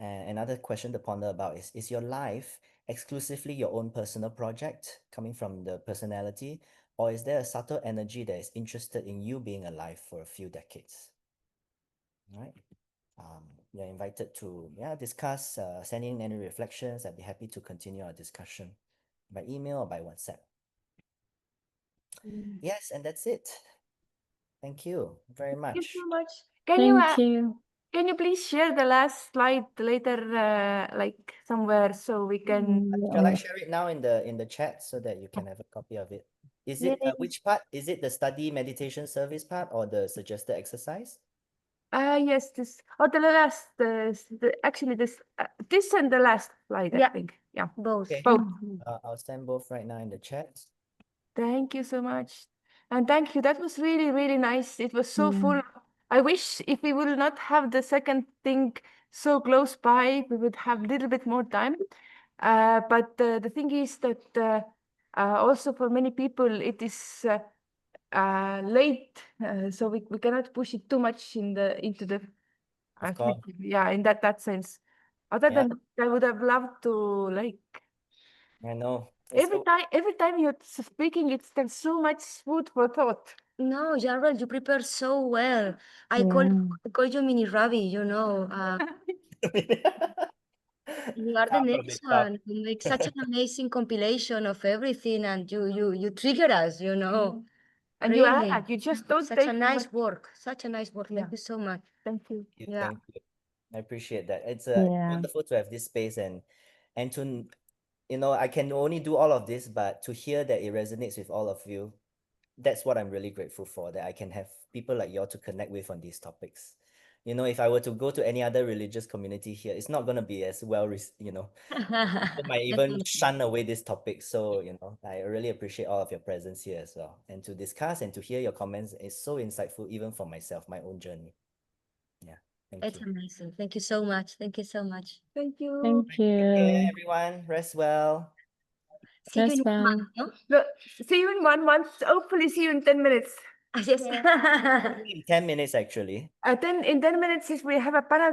And another question to ponder about is your life exclusively your own personal project coming from the personality, or is there a subtle energy that is interested in you being alive for a few decades? All right. You're invited to discuss, send in any reflections. I'd be happy to continue our discussion by email or by WhatsApp. Yes, and that's it. Thank you very much. Thank you so much. Thank you. Can you please share the last slide later, like somewhere, so we can? Shall I share it now in the chat so that you can have a copy of it? Is it which part? Is it the study meditation service part or the suggested exercise? Yes, this or the last, actually this and the last slide, I think. Yeah, Both. Okay. both. I'll send both right now in the chat. Thank you so much. And thank you. That was really, really nice. It was so full. I wish if we will not have the second thing so close by, we would have a little bit more time. But the thing is that also for many people, it is late. So we cannot push it too much into the Of course. yeah, in that sense. Other Yeah. than that, I would have loved to like I know. every time you're speaking, there's so much food for thought. No, Jaryl, you prepare so well. I call you Mini Ravi, you know. You are the next one. You make such an amazing compilation of everything, and you trigger us, you know. And Really. you just don't Such take a nice work. Such a nice work. Yeah. Thank you so much. Thank you. Yeah. Thank you. I appreciate that. It's Yeah. wonderful to have this space and to, you know, I can only do all of this, but to hear that it resonates with all of you, that's what I'm really grateful for, that I can have people like you all to connect with on these topics. You know, if I were to go to any other religious community here, it's not going to be as well, you know, people might even shun away this topic. So, you know, I really appreciate all of your presence here as well. And to discuss and to hear your comments is so insightful, even for myself, my own journey. Yeah, thank It's you. amazing. Thank you so much. Thank you so much. Thank you. Thank Take care, you. everyone. Rest well. See you Rest in a well. month, no? See you in 1 month. Hopefully, see you in 10 minutes. Yes. In 10 minutes, actually. In 10 minutes, if we have a panel